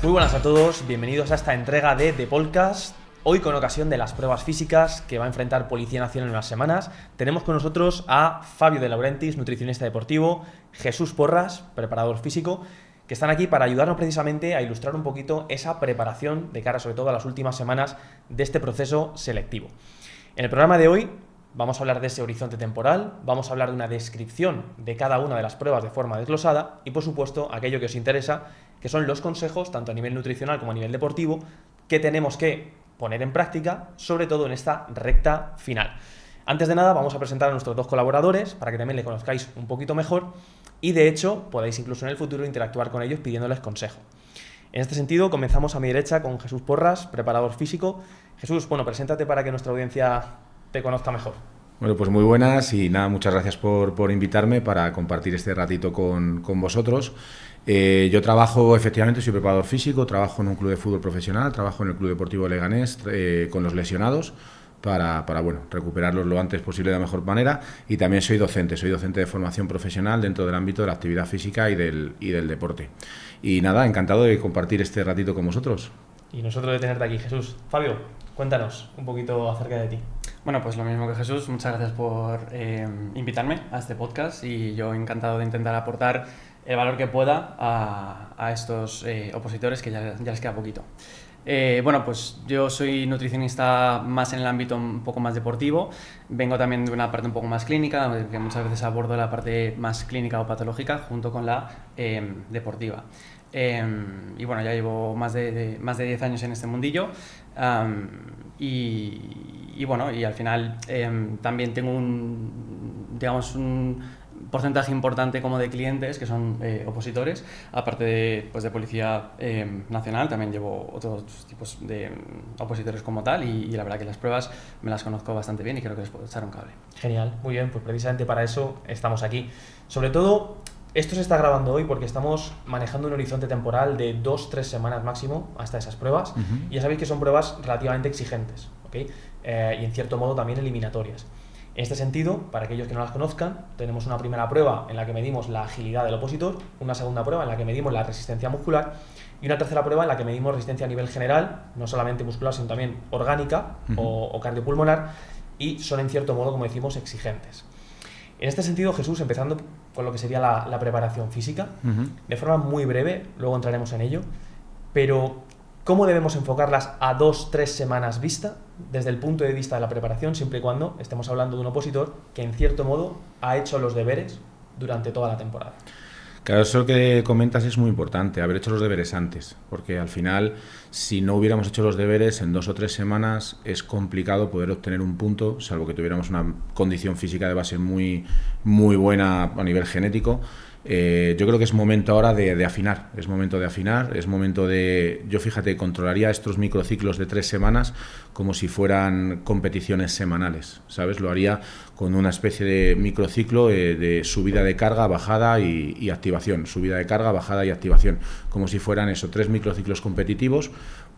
Muy buenas a todos, bienvenidos a esta entrega de The Podcast. Hoy, con ocasión de las pruebas físicas que va a enfrentar Policía Nacional en unas semanas, tenemos con nosotros a Fabio De Laurentiis, nutricionista deportivo, Jesús Porras, preparador físico, que están aquí para ayudarnos precisamente a ilustrar un poquito esa preparación de cara sobre todo a las últimas semanas de este proceso selectivo. En el programa de hoy vamos a hablar de ese horizonte temporal, vamos a hablar de una descripción de cada una de las pruebas de forma desglosada y, por supuesto, aquello que os interesa, que son los consejos, tanto a nivel nutricional como a nivel deportivo, que tenemos que poner en práctica, sobre todo en esta recta final. Antes de nada, vamos a presentar a nuestros dos colaboradores para que también le conozcáis un poquito mejor y, de hecho, podáis incluso en el futuro interactuar con ellos pidiéndoles consejo. En este sentido, comenzamos a mi derecha con Jesús Porras, preparador físico. Jesús, preséntate para que nuestra audiencia te conozca mejor. Bueno, pues muy buenas y nada, muchas gracias por invitarme para compartir este ratito con vosotros. Yo trabajo, efectivamente, soy preparador físico, trabajo en un club de fútbol profesional, trabajo en el Club Deportivo Leganés con los lesionados para recuperarlos lo antes posible de la mejor manera, y también soy docente de formación profesional dentro del ámbito de la actividad física y del deporte. Y nada, encantado de compartir este ratito con vosotros. Y nosotros de tenerte aquí, Jesús. Fabio, cuéntanos un poquito acerca de ti. Bueno, pues lo mismo que Jesús, muchas gracias por invitarme a este podcast y yo encantado de intentar aportar el valor que pueda a estos opositores que ya les queda poquito. Bueno, pues yo soy nutricionista más en el ámbito un poco más deportivo, vengo también de una parte un poco más clínica, que muchas veces abordo la parte más clínica o patológica junto con la deportiva. Y bueno, ya llevo más de 10 años en este mundillo y bueno, y al final también tengo un porcentaje importante como de clientes que son opositores, aparte de Policía Nacional. También llevo otros tipos de opositores como tal y la verdad que las pruebas me las conozco bastante bien y creo que les puedo echar un cable. Genial, muy bien, pues precisamente para eso estamos aquí. Sobre todo, esto se está grabando hoy porque estamos manejando un horizonte temporal de 2-3 semanas máximo hasta esas pruebas. Y ya sabéis que son pruebas relativamente exigentes, ¿okay? Y en cierto modo también eliminatorias. En este sentido, para aquellos que no las conozcan, tenemos una primera prueba en la que medimos la agilidad del opositor, una segunda prueba en la que medimos la resistencia muscular y una tercera prueba en la que medimos resistencia a nivel general, no solamente muscular, sino también orgánica o cardiopulmonar, y son en cierto modo, como decimos, exigentes. En este sentido, Jesús, empezando con lo que sería la preparación física, de forma muy breve, luego entraremos en ello, pero ¿cómo debemos enfocarlas a 2-3 semanas vista desde el punto de vista de la preparación, siempre y cuando estemos hablando de un opositor que en cierto modo ha hecho los deberes durante toda la temporada? Claro, eso que comentas es muy importante, haber hecho los deberes antes, porque al final, si no hubiéramos hecho los deberes en 2 o 3 semanas, es complicado poder obtener un punto, salvo que tuviéramos una condición física de base muy, muy buena a nivel genético. Yo creo que es momento ahora de afinar, es momento de, yo fíjate, controlaría estos microciclos de 3 semanas como si fueran competiciones semanales, ¿sabes? Lo haría con una especie de microciclo de subida de carga, bajada y activación, subida de carga, bajada y activación, como si fueran esos 3 microciclos competitivos,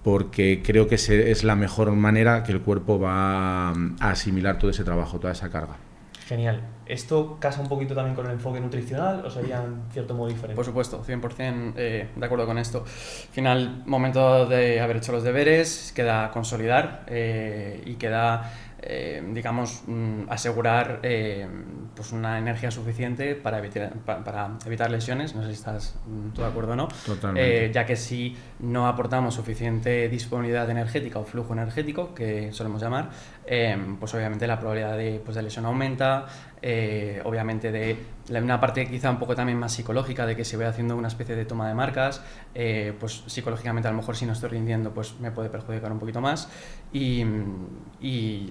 porque creo que es la mejor manera que el cuerpo va a asimilar todo ese trabajo, toda esa carga. Genial. ¿Esto casa un poquito también con el enfoque nutricional o sería en cierto modo diferente? Por supuesto, 100% de acuerdo con esto. Al final, momento de haber hecho los deberes, queda consolidar y queda, asegurar pues una energía suficiente para evitar lesiones. No sé si estás tú de acuerdo o no. Totalmente. Ya que si no aportamos suficiente disponibilidad energética o flujo energético, que solemos llamar, pues obviamente la probabilidad de lesión aumenta. Obviamente de una parte quizá un poco también más psicológica, de que si voy haciendo una especie de toma de marcas, pues psicológicamente a lo mejor si no estoy rindiendo pues me puede perjudicar un poquito más y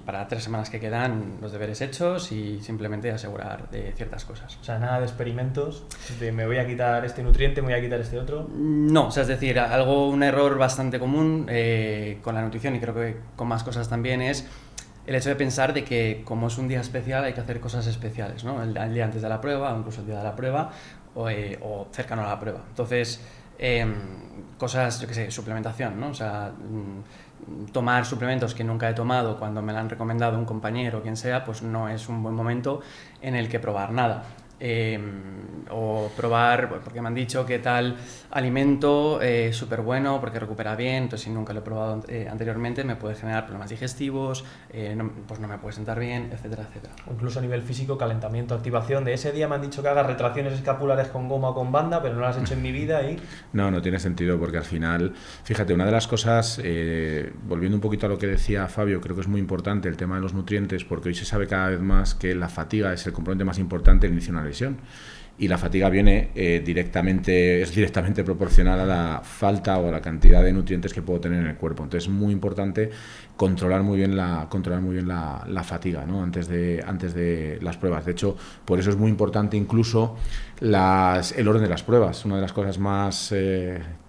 para 3 semanas que quedan los deberes hechos y simplemente asegurar de ciertas cosas. O sea, nada de experimentos de me voy a quitar este nutriente, me voy a quitar este otro. No, o sea, es decir, un error bastante común con la nutrición y creo que con más cosas también es el hecho de pensar de que como es un día especial hay que hacer cosas especiales, ¿no? El día antes de la prueba o incluso el día de la prueba o cercano a la prueba. Entonces, cosas, yo qué sé, suplementación, ¿no? O sea, tomar suplementos que nunca he tomado cuando me lo han recomendado un compañero o quien sea, pues no es un buen momento en el que probar nada. O probar, porque me han dicho que tal alimento súper bueno porque recupera bien, entonces si nunca lo he probado anteriormente me puede generar problemas digestivos, pues no me puede sentar bien, etcétera, etcétera. O incluso a nivel físico, calentamiento, activación. De ese día me han dicho que haga retracciones escapulares con goma o con banda, pero no las he hecho en mi vida y... No tiene sentido porque al final, fíjate, una de las cosas, volviendo un poquito a lo que decía Fabio, creo que es muy importante el tema de los nutrientes, porque hoy se sabe cada vez más que la fatiga es el componente más importante en inicio de una lesión. Y la fatiga viene es directamente proporcional a la falta o a la cantidad de nutrientes que puedo tener en el cuerpo. Entonces es muy importante controlar muy bien la fatiga, ¿no? antes de las pruebas. De hecho, por eso es muy importante incluso el orden de las pruebas. Una de las cosas más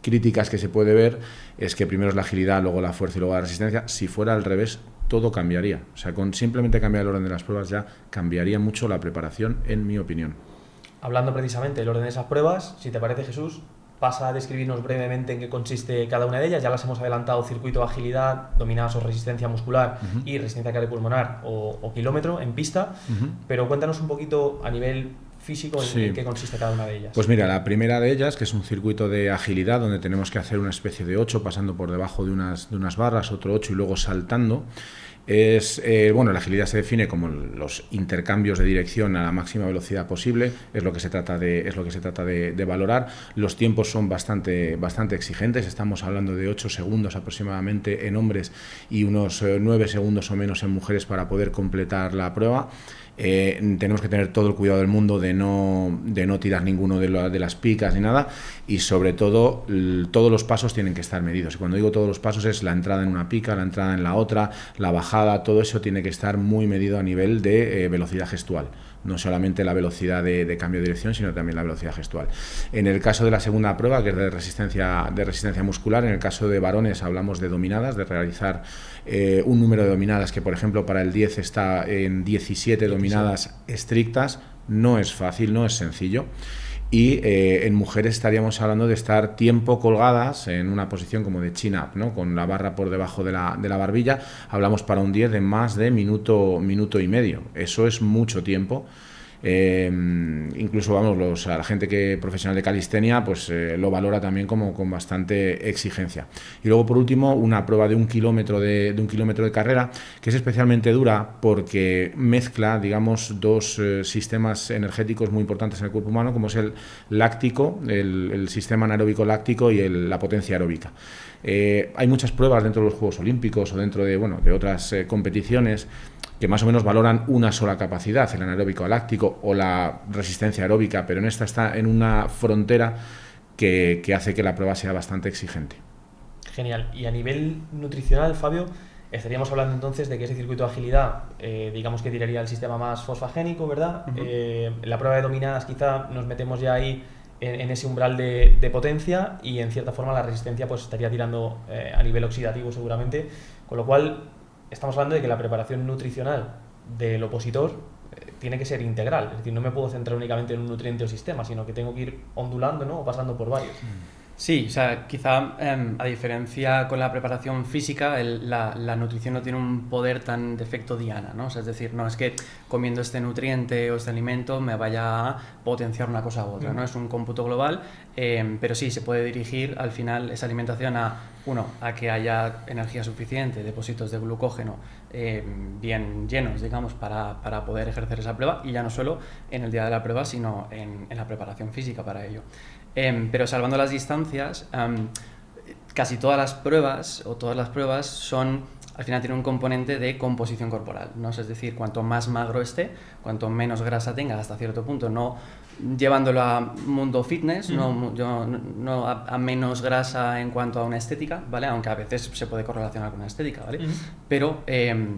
críticas que se puede ver es que primero es la agilidad, luego la fuerza y luego la resistencia. Si fuera al revés, todo cambiaría. O sea, con simplemente cambiar el orden de las pruebas ya cambiaría mucho la preparación, en mi opinión. Hablando precisamente del orden de esas pruebas, si te parece, Jesús, pasa a describirnos brevemente en qué consiste cada una de ellas. Ya las hemos adelantado: circuito de agilidad, dominadas o resistencia muscular y resistencia cardiopulmonar o kilómetro en pista. Pero cuéntanos un poquito a nivel físico en qué consiste cada una de ellas. Pues mira, la primera de ellas, que es un circuito de agilidad donde tenemos que hacer una especie de 8 pasando por debajo de unas barras, otro 8 y luego saltando. La agilidad se define como los intercambios de dirección a la máxima velocidad posible, es lo que se trata de valorar. Los tiempos son bastante exigentes, estamos hablando de 8 segundos aproximadamente en hombres y unos 9 segundos o menos en mujeres para poder completar la prueba. Tenemos que tener todo el cuidado del mundo de no tirar ninguno de las picas ni nada, y sobre todo todos los pasos tienen que estar medidos. Y cuando digo todos los pasos es la entrada en una pica, la entrada en la otra, la bajada, todo eso tiene que estar muy medido a nivel de velocidad gestual. No solamente la velocidad de cambio de dirección, sino también la velocidad gestual. En el caso de la segunda prueba, que es de resistencia muscular, en el caso de varones hablamos de dominadas, de realizar un número de dominadas que, por ejemplo, para el 10 está en 17 dominadas estrictas. No es fácil, no es sencillo. Y en mujeres estaríamos hablando de estar tiempo colgadas en una posición como de chin-up, ¿no? Con la barra por debajo de la barbilla. Hablamos para un 10 de más de minuto y medio. Eso es mucho tiempo. Incluso la gente profesional de calistenia pues lo valora también como con bastante exigencia. Y luego, por último, una prueba de 1 kilómetro de carrera, que es especialmente dura porque mezcla, digamos, dos sistemas energéticos muy importantes en el cuerpo humano, como es el láctico, el sistema anaeróbico láctico y la potencia aeróbica. Hay muchas pruebas dentro de los Juegos Olímpicos o dentro de otras competiciones que más o menos valoran una sola capacidad, el anaeróbico láctico o la resistencia aeróbica, pero en esta está en una frontera que hace que la prueba sea bastante exigente. Genial. Y a nivel nutricional, Fabio, estaríamos hablando entonces de que ese circuito de agilidad, digamos que tiraría el sistema más fosfagénico, ¿verdad? La prueba de dominadas quizá nos metemos ya ahí en ese umbral de potencia, y en cierta forma la resistencia pues estaría tirando a nivel oxidativo seguramente, con lo cual estamos hablando de que la preparación nutricional del opositor tiene que ser integral. Es decir, no me puedo centrar únicamente en un nutriente o sistema, sino que tengo que ir ondulando, ¿no? O pasando por varios. Sí, o sea, quizá a diferencia con la preparación física, la nutrición no tiene un poder tan de efecto diana, ¿no? O sea, es decir, no es que comiendo este nutriente o este alimento me vaya a potenciar una cosa u otra, ¿no? Es un cómputo global, pero sí, se puede dirigir al final esa alimentación a que haya energía suficiente, depósitos de glucógeno bien llenos, digamos, para poder ejercer esa prueba, y ya no solo en el día de la prueba, sino en la preparación física para ello. Pero salvando las distancias, casi todas las pruebas son, al final tienen un componente de composición corporal, ¿no? Es decir, cuanto más magro esté, cuanto menos grasa tenga hasta cierto punto, no llevándolo a mundo fitness, no a menos grasa en cuanto a una estética, ¿vale? Aunque a veces se puede correlacionar con una estética, ¿vale? Pero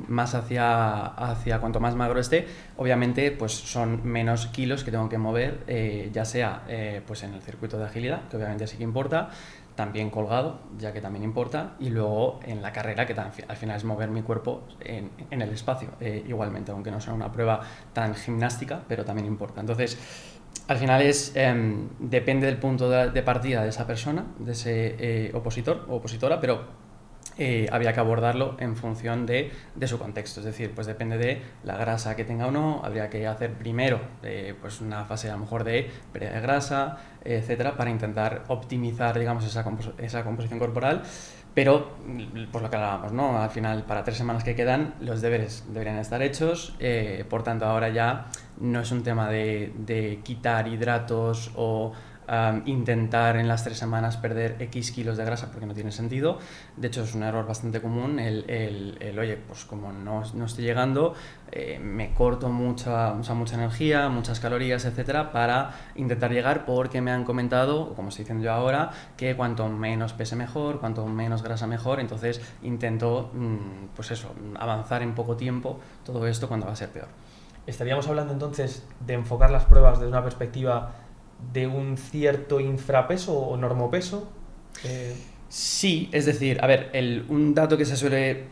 más hacia cuanto más magro esté, obviamente pues son menos kilos que tengo que mover, ya sea pues en el circuito de agilidad, que obviamente sí que importa, también colgado, ya que también importa, y luego en la carrera, que al final es mover mi cuerpo en el espacio, igualmente, aunque no sea una prueba tan gimnástica, pero también importa. Entonces, al final depende del punto de partida de esa persona, de ese opositor o opositora, pero había que abordarlo en función de su contexto, es decir, pues depende de la grasa que tenga o no, habría que hacer primero pues una fase a lo mejor de pérdida de grasa, etcétera, para intentar optimizar, digamos, esa composición corporal. Pero, pues lo que hablábamos, ¿no? Al final, para 3 semanas que quedan, los deberes deberían estar hechos, por tanto ahora ya no es un tema de quitar hidratos o intentar en las 3 semanas perder X kilos de grasa, porque no tiene sentido. De hecho, es un error bastante común oye, pues como no estoy llegando, me corto mucha energía, muchas calorías, etcétera, para intentar llegar, porque me han comentado, como estoy diciendo yo ahora, que cuanto menos pese mejor, cuanto menos grasa mejor. Entonces intento, pues eso, avanzar en poco tiempo todo esto cuando va a ser peor. ¿Estaríamos hablando entonces de enfocar las pruebas desde una perspectiva de un cierto infrapeso o normopeso? Sí, es decir, a ver, un dato que se suele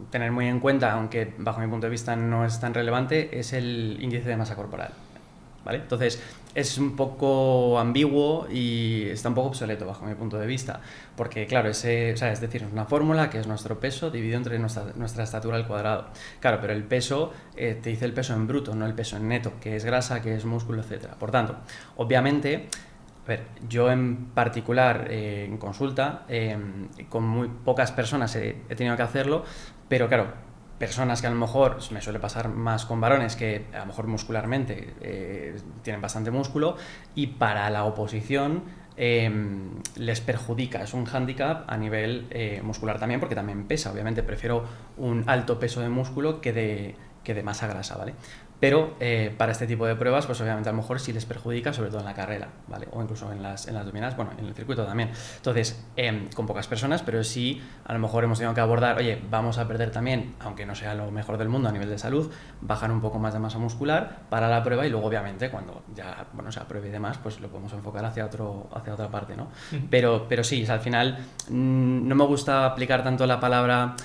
tener muy en cuenta, aunque bajo mi punto de vista no es tan relevante, es el índice de masa corporal, ¿vale? Entonces, es un poco ambiguo y está un poco obsoleto bajo mi punto de vista, porque claro, es decir, es una fórmula que es nuestro peso dividido entre nuestra estatura al cuadrado. Claro, pero el peso te dice el peso en bruto, no el peso en neto, que es grasa, que es músculo, etcétera. Por tanto, obviamente, a ver, yo en particular en consulta, con muy pocas personas he tenido que hacerlo, pero claro, personas que a lo mejor me suele pasar más con varones que a lo mejor muscularmente tienen bastante músculo, y para la oposición les perjudica, es un hándicap a nivel muscular también, porque también pesa. Obviamente prefiero un alto peso de músculo que de masa grasa, ¿vale? Pero para este tipo de pruebas, pues obviamente a lo mejor sí les perjudica, sobre todo en la carrera, ¿vale? O incluso en las dominadas, bueno, en el circuito también. Entonces, con pocas personas, pero sí a lo mejor hemos tenido que abordar, oye, vamos a perder también, aunque no sea lo mejor del mundo a nivel de salud, bajar un poco más de masa muscular para la prueba, y luego obviamente cuando ya, bueno, se apruebe y demás, pues lo podemos enfocar hacia otra parte, ¿no? Pero sí, al final no me gusta aplicar tanto la palabra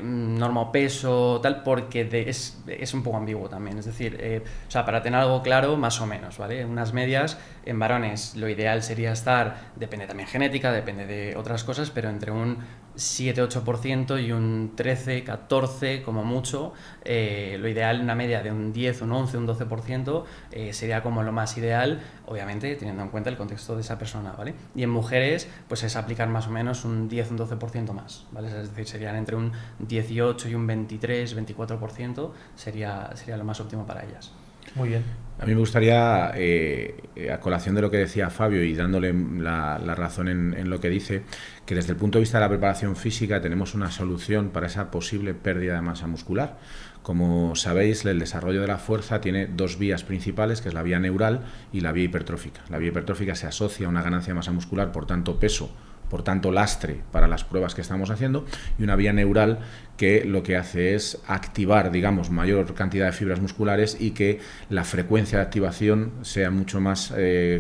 norma o peso, tal, porque es un poco ambiguo también. Es decir, para tener algo claro, más o menos, ¿vale? Unas medias en varones, lo ideal sería estar, depende también genética, depende de otras cosas, pero entre un 7-8% y un 13-14% como mucho. Lo ideal, una media de un 10, un 11, un 12% sería como lo más ideal, obviamente teniendo en cuenta el contexto de esa persona, ¿vale? Y en mujeres, pues es aplicar más o menos un 10, un 12% más, ¿vale? Es decir, serían entre un 18 y un 23, 24% sería lo más óptimo para ellas. Muy bien. A mí me gustaría, a colación de lo que decía Fabio y dándole la razón en lo que dice, que desde el punto de vista de la preparación física tenemos una solución para esa posible pérdida de masa muscular. Como sabéis, el desarrollo de la fuerza tiene 2 vías principales, que es la vía neural y la vía hipertrófica. La vía hipertrófica se asocia a una ganancia de masa muscular, por tanto peso, por tanto lastre para las pruebas que estamos haciendo, y una vía neural que lo que hace es activar, digamos, mayor cantidad de fibras musculares y que la frecuencia de activación sea mucho más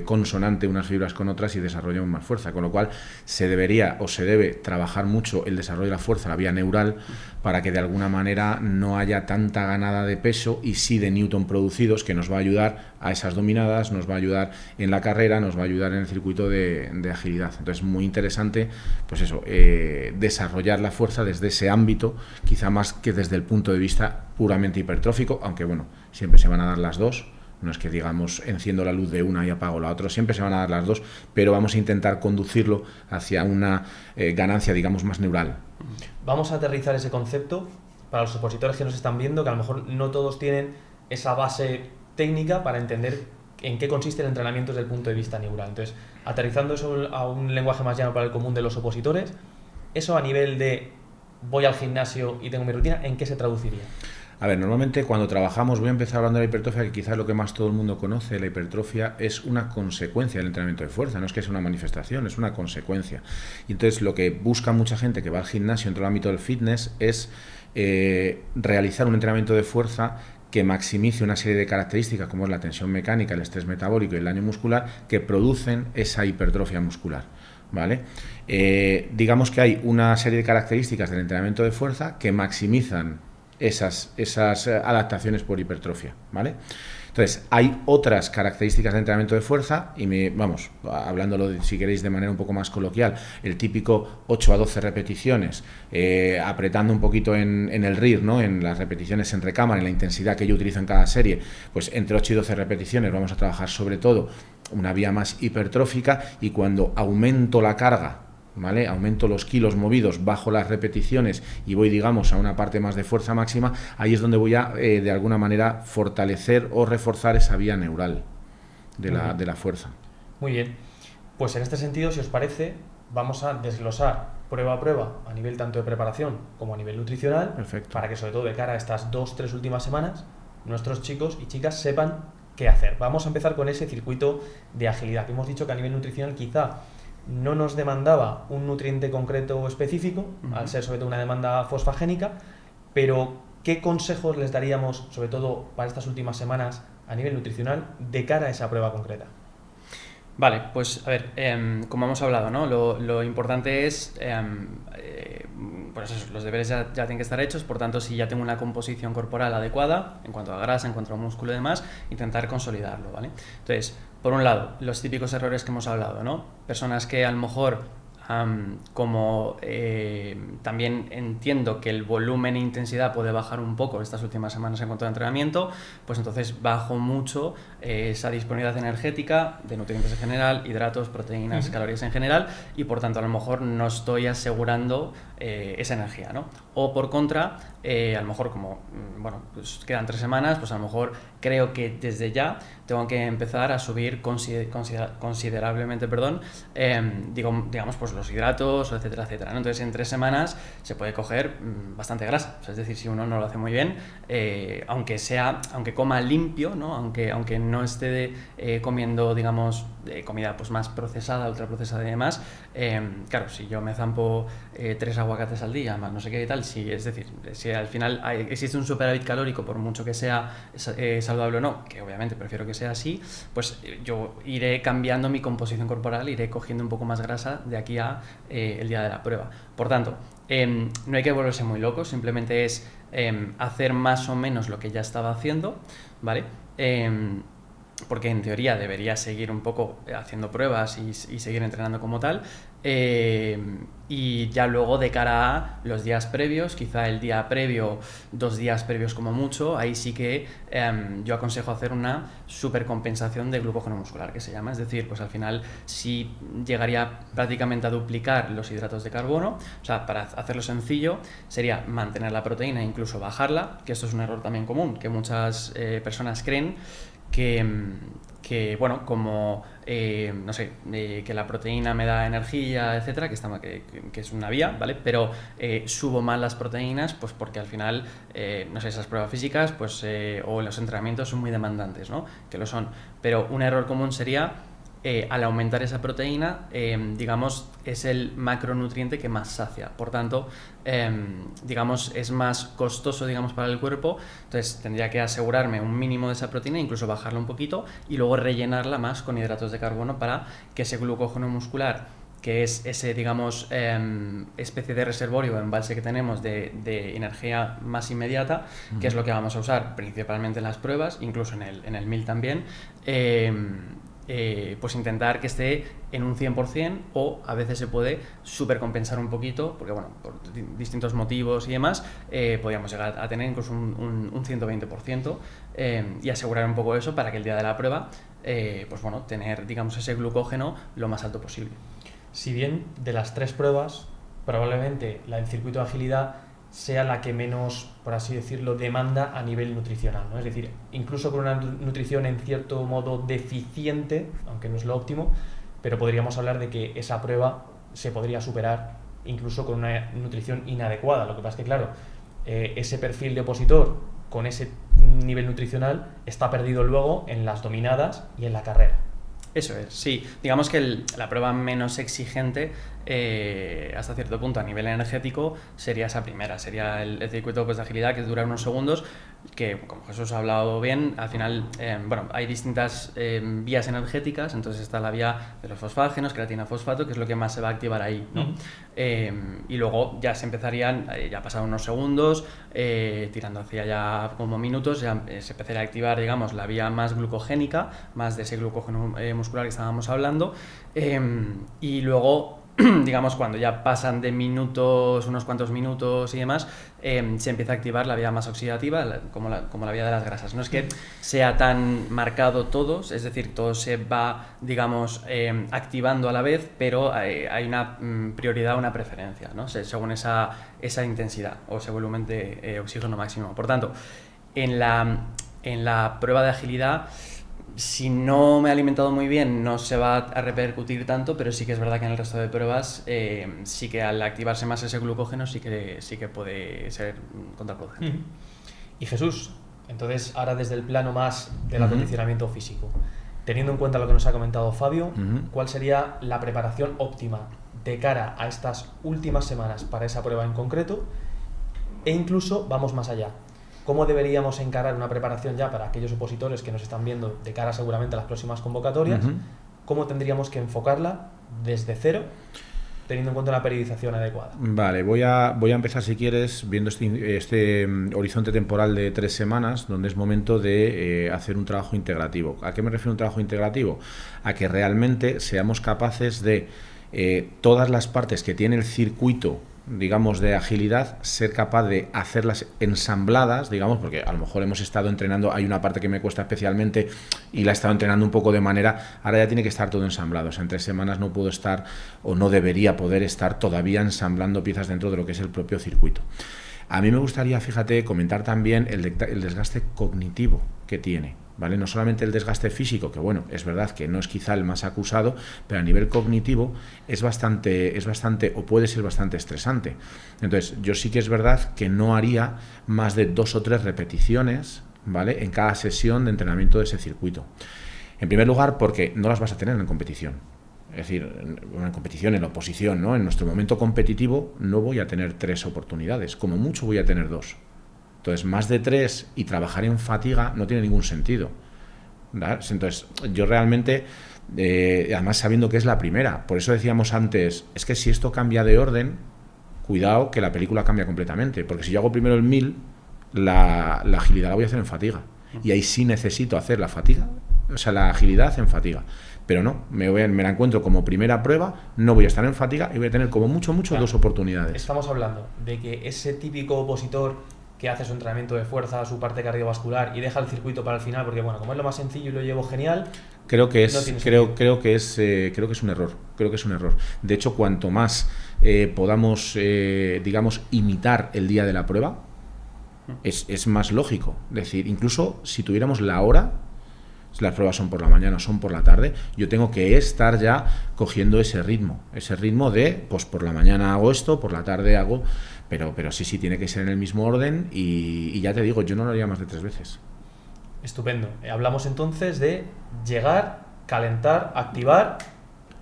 consonante unas fibras con otras y desarrollemos más fuerza, con lo cual se debería o se debe trabajar mucho el desarrollo de la fuerza, la vía neural, para que de alguna manera no haya tanta ganada de peso y sí de Newton producidos, que nos va a ayudar a esas dominadas, nos va a ayudar en la carrera, nos va a ayudar en el circuito de agilidad. Entonces, muy interesante, pues eso, desarrollar la fuerza desde ese ámbito, quizá más que desde el punto de vista puramente hipertrófico, aunque bueno, siempre se van a dar las dos. No es que digamos enciendo la luz de una y apago la otra, siempre se van a dar las dos, pero vamos a intentar conducirlo hacia una ganancia, digamos, más neural. Vamos a aterrizar ese concepto para los opositores que nos están viendo, que a lo mejor no todos tienen esa base técnica para entender en qué consiste el entrenamiento desde el punto de vista neural. Entonces, aterrizando eso a un lenguaje más llano para el común de los opositores, eso a nivel de voy al gimnasio y tengo mi rutina, ¿en qué se traduciría? A ver, normalmente cuando trabajamos, voy a empezar hablando de la hipertrofia, que quizás lo que más todo el mundo conoce. La hipertrofia es una consecuencia del entrenamiento de fuerza, no es que sea una manifestación, es una consecuencia. Y entonces lo que busca mucha gente que va al gimnasio dentro del ámbito del fitness es realizar un entrenamiento de fuerza que maximice una serie de características como es la tensión mecánica, el estrés metabólico y el daño muscular, que producen esa hipertrofia muscular, ¿vale? Digamos que hay una serie de características del entrenamiento de fuerza que maximizan esas adaptaciones por hipertrofia, ¿vale? Entonces, hay otras características de entrenamiento de fuerza y vamos, hablándolo si queréis de manera un poco más coloquial, el típico 8 a 12 repeticiones, apretando un poquito en el RIR, ¿no? En las repeticiones en recámara, en la intensidad que yo utilizo en cada serie, pues entre 8 y 12 repeticiones vamos a trabajar sobre todo una vía más hipertrófica, y cuando aumento la carga, ¿vale? Aumento los kilos movidos, bajo las repeticiones y voy, digamos, a una parte más de fuerza máxima, ahí es donde voy a, de alguna manera, fortalecer o reforzar esa vía neural de la fuerza. Muy bien. Pues en este sentido, si os parece, vamos a desglosar prueba a prueba a nivel tanto de preparación como a nivel nutricional. Perfecto. Para que, sobre todo de cara a estas 2-3 últimas semanas, nuestros chicos y chicas sepan qué hacer. Vamos a empezar con ese circuito de agilidad, que hemos dicho que a nivel nutricional quizá no nos demandaba un nutriente concreto o específico, al ser sobre todo una demanda fosfagénica, pero ¿qué consejos les daríamos, sobre todo para estas últimas semanas, a nivel nutricional, de cara a esa prueba concreta? Vale, pues a ver, como hemos hablado, ¿no? Lo importante es, pues eso, los deberes ya tienen que estar hechos, por tanto, si ya tengo una composición corporal adecuada, en cuanto a grasa, en cuanto a músculo y demás, intentar consolidarlo, ¿vale? Entonces, por un lado, los típicos errores que hemos hablado, ¿no? Personas que a lo mejor, también entiendo que el volumen e intensidad puede bajar un poco estas últimas semanas en cuanto a entrenamiento, pues entonces bajo mucho esa disponibilidad energética de nutrientes en general, hidratos, proteínas, calorías en general, y por tanto a lo mejor no estoy asegurando esa energía, ¿no? O por contra, a lo mejor como, bueno, pues quedan 3 semanas, pues a lo mejor creo que desde ya tengo que empezar a subir considerablemente, digamos, pues los hidratos, etcétera, etcétera, ¿no? Entonces en 3 semanas se puede coger bastante grasa, o sea, es decir, si uno no lo hace muy bien, aunque coma limpio, ¿no? Aunque no esté comiendo, digamos, comida pues más procesada, ultraprocesada y demás, claro, si yo me zampo 3 aguacates al día, más no sé qué y tal, es decir, si al final existe un superávit calórico, por mucho que sea saludable o no, que obviamente prefiero que sea así, pues yo iré cambiando mi composición corporal, iré cogiendo un poco más grasa de aquí a el día de la prueba. Por tanto, no hay que volverse muy locos, simplemente es hacer más o menos lo que ya estaba haciendo, ¿vale? Porque en teoría debería seguir un poco haciendo pruebas y seguir entrenando como tal, y ya luego de cara a los días previos, quizá el día previo, 2 días previos como mucho, ahí sí que yo aconsejo hacer una supercompensación de glucógeno muscular, que se llama, es decir, pues al final sí llegaría prácticamente a duplicar los hidratos de carbono. O sea, para hacerlo sencillo sería mantener la proteína e incluso bajarla, que esto es un error también común, que muchas personas creen que bueno, como no sé, que la proteína me da energía, etcétera, que es una vía, ¿vale? Pero subo mal las proteínas, pues porque al final, no sé, esas pruebas físicas, pues o los entrenamientos son muy demandantes, ¿no? Que lo son. Pero un error común sería, al aumentar esa proteína, digamos, es el macronutriente que más sacia. Por tanto, digamos, es más costoso, digamos, para el cuerpo. Entonces, tendría que asegurarme un mínimo de esa proteína, incluso bajarla un poquito y luego rellenarla más con hidratos de carbono para que ese glucógeno muscular, que es ese, digamos, especie de reservorio o embalse que tenemos de energía más inmediata, que es lo que vamos a usar principalmente en las pruebas, incluso en el MIL también, pues intentar que esté en un 100%, o a veces se puede supercompensar un poquito, porque bueno, por distintos motivos y demás, podríamos llegar a tener incluso un 120%, y asegurar un poco eso para que el día de la prueba, pues bueno, tener, digamos, ese glucógeno lo más alto posible. Si bien de las 3 pruebas, probablemente la del circuito de agilidad sea la que menos, por así decirlo, demanda a nivel nutricional, ¿no? Es decir, incluso con una nutrición en cierto modo deficiente, aunque no es lo óptimo, pero podríamos hablar de que esa prueba se podría superar incluso con una nutrición inadecuada. Lo que pasa es que, claro, ese perfil de opositor con ese nivel nutricional está perdido luego en las dominadas y en la carrera. Eso es, sí. Digamos que la prueba menos exigente hasta cierto punto a nivel energético sería esa primera, sería el circuito pues, de agilidad, que dura unos segundos, que como Jesús ha hablado bien, al final hay distintas vías energéticas, entonces está la vía de los fosfágenos, creatina-fosfato, que es lo que más se va a activar ahí, ¿no? Y luego ya se empezarían, ya pasaron unos segundos, tirando hacia ya como minutos, ya se empezaría a activar, digamos, la vía más glucogénica, más de ese glucógeno muscular que estábamos hablando, y luego digamos, cuando ya pasan de minutos, unos cuantos minutos y demás, se empieza a activar la vía más oxidativa, como la vía de las grasas. No es que sea tan marcado todos, es decir, todo se va, digamos, activando a la vez, pero hay una prioridad, una preferencia, ¿no? Según esa intensidad o ese volumen de oxígeno máximo. Por tanto, en la prueba de agilidad, si no me he alimentado muy bien no se va a repercutir tanto, pero sí que es verdad que en el resto de pruebas sí que al activarse más ese glucógeno sí que puede ser contraproducente. Y Jesús, entonces ahora desde el plano más del acondicionamiento físico, teniendo en cuenta lo que nos ha comentado Fabio, ¿cuál sería la preparación óptima de cara a estas últimas semanas para esa prueba en concreto? E incluso vamos más allá. ¿Cómo deberíamos encarar una preparación ya para aquellos opositores que nos están viendo de cara seguramente a las próximas convocatorias? ¿Cómo tendríamos que enfocarla desde cero, teniendo en cuenta una periodización adecuada? Vale, voy a empezar, si quieres, viendo este horizonte temporal de 3 semanas, donde es momento de hacer un trabajo integrativo. ¿A qué me refiero un trabajo integrativo? A que realmente seamos capaces de todas las partes que tiene el circuito, digamos, de agilidad, ser capaz de hacerlas ensambladas, digamos, porque a lo mejor hemos estado entrenando, hay una parte que me cuesta especialmente y la he estado entrenando un poco de manera, ahora ya tiene que estar todo ensamblado. O sea, en 3 semanas no puedo estar, o no debería poder estar todavía ensamblando piezas dentro de lo que es el propio circuito. A mí me gustaría, fíjate, comentar también el desgaste cognitivo que tiene, ¿vale? No solamente el desgaste físico, que bueno, es verdad que no es quizá el más acusado, pero a nivel cognitivo es bastante, o puede ser bastante estresante. Entonces, yo sí que es verdad que no haría más de 2 o 3 repeticiones, ¿vale?, en cada sesión de entrenamiento de ese circuito. En primer lugar, porque no las vas a tener en competición. Es decir, en competición, en oposición, ¿no? En nuestro momento competitivo no voy a tener 3 oportunidades, como mucho voy a tener 2. Entonces, más de 3 y trabajar en fatiga no tiene ningún sentido, ¿verdad? Entonces, yo realmente, además sabiendo que es la primera, por eso decíamos antes, es que si esto cambia de orden, cuidado que la película cambia completamente, porque si yo hago primero el 1000, la agilidad la voy a hacer en fatiga, y ahí sí necesito hacer la fatiga, o sea, la agilidad en fatiga. Pero no, me la encuentro como primera prueba, no voy a estar en fatiga y voy a tener como mucho claro, 2 oportunidades. Estamos hablando de que ese típico opositor que hace su entrenamiento de fuerza, su parte cardiovascular y deja el circuito para el final, porque bueno, como es lo más sencillo y lo llevo genial, creo que es un error. De hecho, cuanto más podamos, digamos, imitar el día de la prueba, es más lógico. Es decir, incluso si tuviéramos la hora, si las pruebas son por la mañana o son por la tarde, yo tengo que estar ya cogiendo ese ritmo de, pues por la mañana hago esto, por la tarde hago, pero sí tiene que ser en el mismo orden y ya te digo, yo no lo haría más de 3 veces. Estupendo. Hablamos entonces de llegar, calentar, activar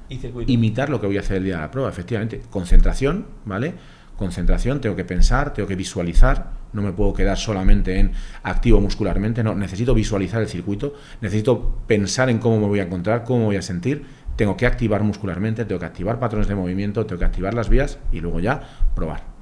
y circuito. Imitar lo que voy a hacer el día de la prueba, efectivamente. Concentración, ¿vale? Concentración, tengo que pensar, tengo que visualizar, no me puedo quedar solamente en activo muscularmente, no, necesito visualizar el circuito, necesito pensar en cómo me voy a encontrar, cómo me voy a sentir, tengo que activar muscularmente, tengo que activar patrones de movimiento, tengo que activar las vías y luego ya probar.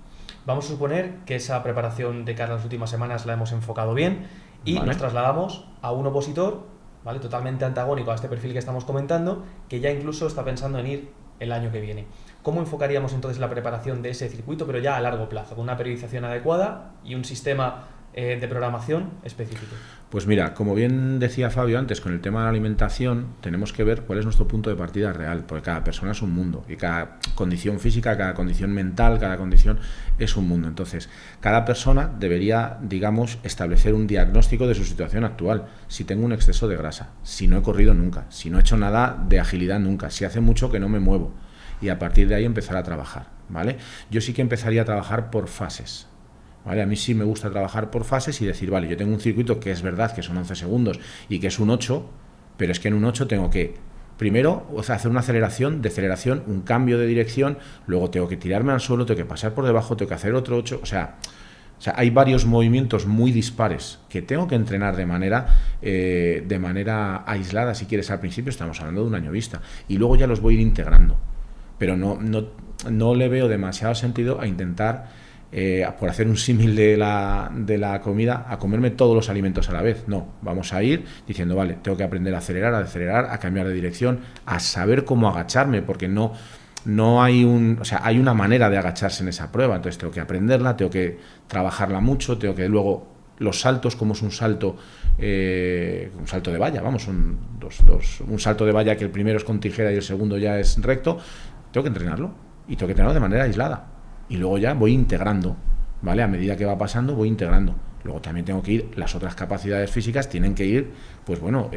Vamos a suponer que esa preparación de cara a las últimas semanas la hemos enfocado bien y nos trasladamos a un opositor, ¿vale?, totalmente antagónico a este perfil que estamos comentando, que ya incluso está pensando en ir el año que viene. ¿Cómo enfocaríamos entonces la preparación de ese circuito, pero ya a largo plazo, con una periodización adecuada y un sistema de programación específico? Pues mira, como bien decía Fabio antes, con el tema de la alimentación tenemos que ver cuál es nuestro punto de partida real, porque cada persona es un mundo y cada condición física, cada condición mental, cada condición es un mundo. Entonces, cada persona debería, digamos, establecer un diagnóstico de su situación actual. Si tengo un exceso de grasa, si no he corrido nunca, si no he hecho nada de agilidad nunca, si hace mucho que no me muevo, y a partir de ahí empezar a trabajar, ¿vale? Yo sí que empezaría a trabajar por fases, ¿vale? A mí sí me gusta trabajar por fases y decir, vale, yo tengo un circuito que es verdad que son 11 segundos y que es un 8, pero es que en un 8 tengo que primero, o sea, hacer una aceleración, deceleración, un cambio de dirección, luego tengo que tirarme al suelo, tengo que pasar por debajo, tengo que hacer otro 8, o sea, hay varios movimientos muy dispares que tengo que entrenar de manera aislada, si quieres. Al principio estamos hablando de un año vista y luego ya los voy a ir integrando, pero no le veo demasiado sentido a intentar, por hacer un símil de la comida, a comerme todos los alimentos a la vez. No, vamos a ir diciendo, vale, tengo que aprender a acelerar, a decelerar, a cambiar de dirección, a saber cómo agacharme, porque no hay hay una manera de agacharse en esa prueba, entonces tengo que aprenderla, tengo que trabajarla mucho, tengo que luego los saltos, como es un salto de valla, vamos, un salto de valla que el primero es con tijera y el segundo ya es recto, tengo que entrenarlo y tengo que entrenarlo de manera aislada y luego ya voy integrando, ¿vale? A medida que va pasando voy integrando. Luego también tengo que ir, las otras capacidades físicas tienen que ir, pues bueno,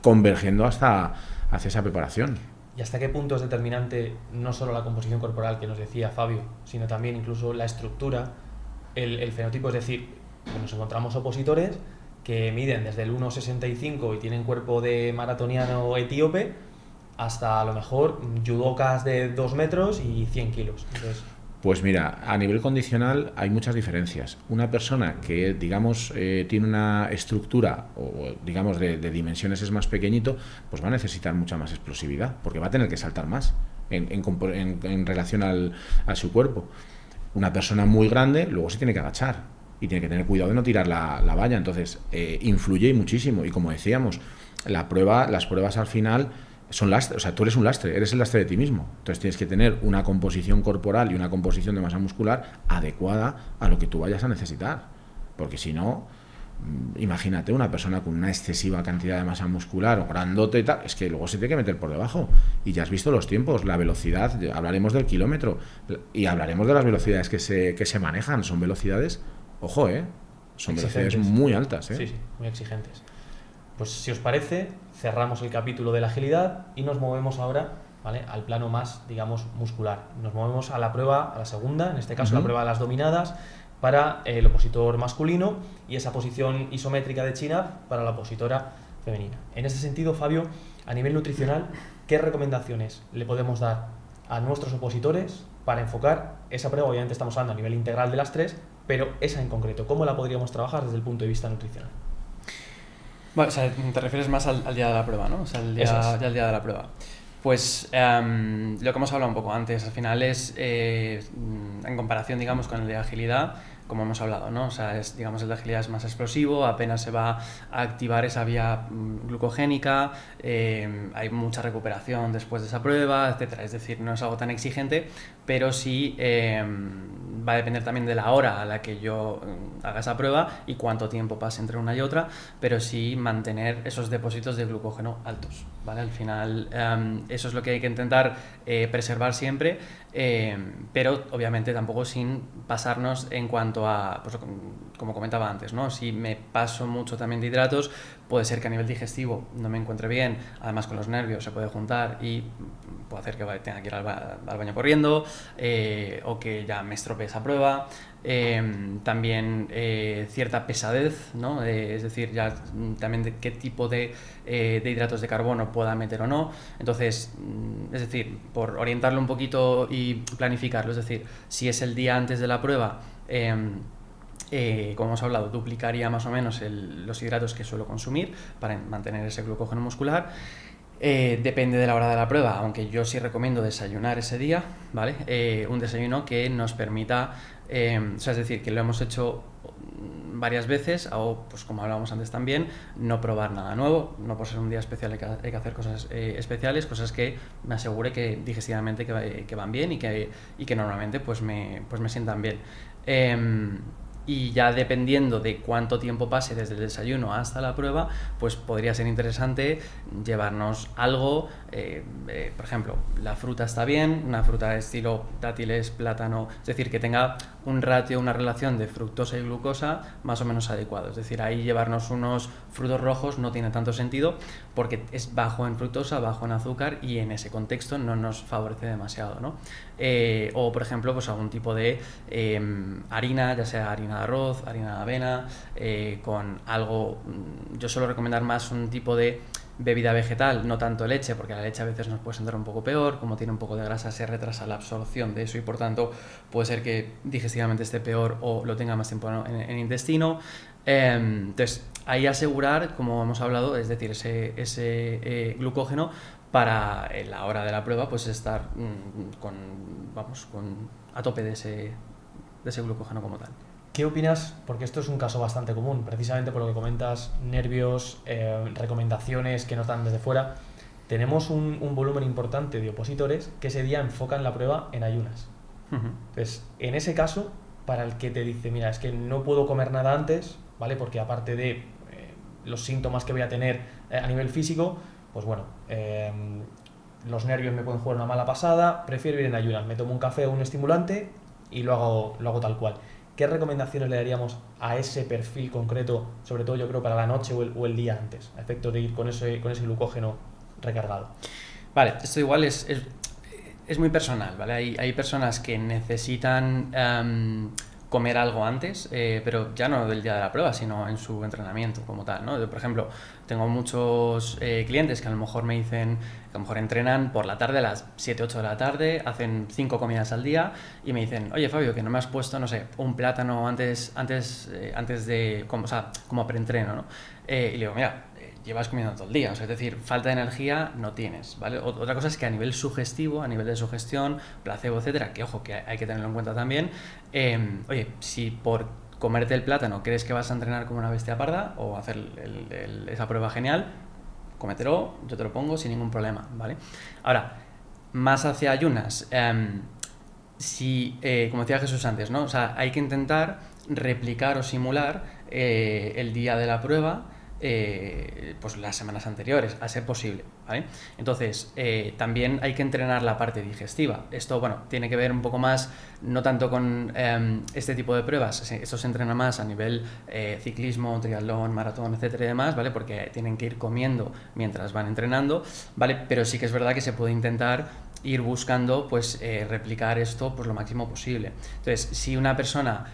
convergiendo hacia esa preparación. ¿Y hasta qué punto es determinante no solo la composición corporal que nos decía Fabio, sino también incluso la estructura, el fenotipo? Es decir, nos encontramos opositores que miden desde el 1,65 y tienen cuerpo de maratoniano etíope hasta a lo mejor judokas de 2 metros y 100 kilos. Entonces, pues mira, a nivel condicional hay muchas diferencias. Una persona que, digamos, tiene una estructura o digamos de dimensiones es más pequeñito, pues va a necesitar mucha más explosividad, porque va a tener que saltar más en relación a su cuerpo. Una persona muy grande luego se tiene que agachar y tiene que tener cuidado de no tirar la valla, entonces influye muchísimo. Y como decíamos, las pruebas al final son lastre, o sea, tú eres un lastre, eres el lastre de ti mismo. Entonces tienes que tener una composición corporal y una composición de masa muscular adecuada a lo que tú vayas a necesitar. Porque si no, imagínate una persona con una excesiva cantidad de masa muscular o grandote y tal, es que luego se tiene que meter por debajo. Y ya has visto los tiempos, la velocidad, hablaremos del kilómetro y hablaremos de las velocidades que se manejan. Son velocidades, ojo, son velocidades muy altas. Sí, muy exigentes. Pues si os parece, cerramos el capítulo de la agilidad y nos movemos ahora, ¿vale?, al plano más, digamos, muscular. Nos movemos a la prueba, a la segunda, en este caso la prueba de las dominadas, para el opositor masculino y esa posición isométrica de chin-up para la opositora femenina. En este sentido, Fabio, a nivel nutricional, ¿qué recomendaciones le podemos dar a nuestros opositores para enfocar esa prueba? Obviamente estamos hablando a nivel integral de las tres, pero esa en concreto, ¿cómo la podríamos trabajar desde el punto de vista nutricional? Bueno, o sea, te refieres más al día de la prueba, ¿no? O sea, al día de la prueba. Pues lo que hemos hablado un poco antes, al final es, en comparación, digamos, con el de agilidad, como hemos hablado, ¿no? O sea, digamos, el de agilidad es más explosivo, apenas se va a activar esa vía glucogénica, hay mucha recuperación después de esa prueba, etcétera. Es decir, no es algo tan exigente, pero sí va a depender también de la hora a la que yo haga esa prueba y cuánto tiempo pase entre una y otra, pero sí mantener esos depósitos de glucógeno altos, ¿vale? Al final, eso es lo que hay que intentar preservar siempre, pero obviamente tampoco sin pasarnos en cuanto a, pues, como comentaba antes, ¿no? Si me paso mucho también de hidratos, puede ser que a nivel digestivo no me encuentre bien, además con los nervios se puede juntar y puede hacer que tenga que ir al baño corriendo, o que ya me estropee esa prueba. También cierta pesadez, ¿no? Es decir, ya también de qué tipo de hidratos de carbono pueda meter o no. Entonces, es decir, por orientarlo un poquito y planificarlo, es decir, si es el día antes de la prueba, como hemos hablado, duplicaría más o menos los hidratos que suelo consumir para mantener ese glucógeno muscular. Depende de la hora de la prueba, aunque yo sí recomiendo desayunar ese día, ¿vale? Un desayuno que nos permita, o sea, es decir, que lo hemos hecho varias veces, o pues como hablábamos antes también, no probar nada nuevo, no por ser un día especial hay que hacer cosas especiales, cosas que me asegure que digestivamente que van bien y que normalmente pues me sientan bien. Y ya dependiendo de cuánto tiempo pase desde el desayuno hasta la prueba, pues podría ser interesante llevarnos algo, por ejemplo, la fruta está bien, una fruta de estilo dátiles, plátano, es decir, que tenga un ratio, una relación de fructosa y glucosa más o menos adecuado. Es decir, ahí llevarnos unos frutos rojos no tiene tanto sentido porque es bajo en fructosa, bajo en azúcar y en ese contexto no nos favorece demasiado, ¿no? O, por ejemplo, pues algún tipo de harina, ya sea harina de arroz, harina de avena, con algo, yo suelo recomendar más un tipo de bebida vegetal, no tanto leche, porque la leche a veces nos puede sentar un poco peor, como tiene un poco de grasa se retrasa la absorción de eso y por tanto puede ser que digestivamente esté peor o lo tenga más tiempo en el intestino. Entonces, ahí asegurar, como hemos hablado, es decir, ese glucógeno para la hora de la prueba, pues estar a tope de ese glucógeno como tal. ¿Qué opinas? Porque esto es un caso bastante común, precisamente por lo que comentas, nervios, recomendaciones que nos dan desde fuera. Tenemos un volumen importante de opositores que ese día enfocan la prueba en ayunas. Entonces, en ese caso, para el que te dice, mira, es que no puedo comer nada antes, ¿vale? Porque aparte de los síntomas que voy a tener a nivel físico, pues bueno, los nervios me pueden jugar una mala pasada, prefiero ir en ayunas, me tomo un café o un estimulante y lo hago tal cual. ¿Qué recomendaciones le daríamos a ese perfil concreto, sobre todo yo creo para la noche o el día antes, a efecto de ir con ese glucógeno recargado? Vale, esto igual es muy personal, ¿vale? Hay personas que necesitan comer algo antes, pero ya no del día de la prueba, sino en su entrenamiento como tal, ¿no? Yo, por ejemplo, tengo muchos clientes que a lo mejor me dicen que a lo mejor entrenan por la tarde a las 7, 8 de la tarde, hacen 5 comidas al día y me dicen, oye Fabio, que no me has puesto, no sé, un plátano antes de, como preentreno, ¿no? Y le digo, mira, llevas comiendo todo el día, o sea, es decir, falta de energía no tienes, ¿vale? Otra cosa es que a nivel sugestivo, a nivel de sugestión, placebo, etcétera, que ojo, que hay que tenerlo en cuenta también, oye, si por comerte el plátano crees que vas a entrenar como una bestia parda o hacer esa prueba genial, cómetelo, yo te lo pongo sin ningún problema, ¿vale? Ahora, más hacia ayunas, como decía Jesús antes, ¿no? O sea, hay que intentar replicar o simular el día de la prueba, pues las semanas anteriores, a ser posible, ¿vale? Entonces, también hay que entrenar la parte digestiva. Esto, bueno, tiene que ver un poco más, no tanto con este tipo de pruebas, esto se entrena más a nivel ciclismo, triatlón, maratón, etcétera y demás, ¿vale? Porque tienen que ir comiendo mientras van entrenando, ¿vale? Pero sí que es verdad que se puede intentar ir buscando, pues, replicar esto pues lo máximo posible. Entonces, si una persona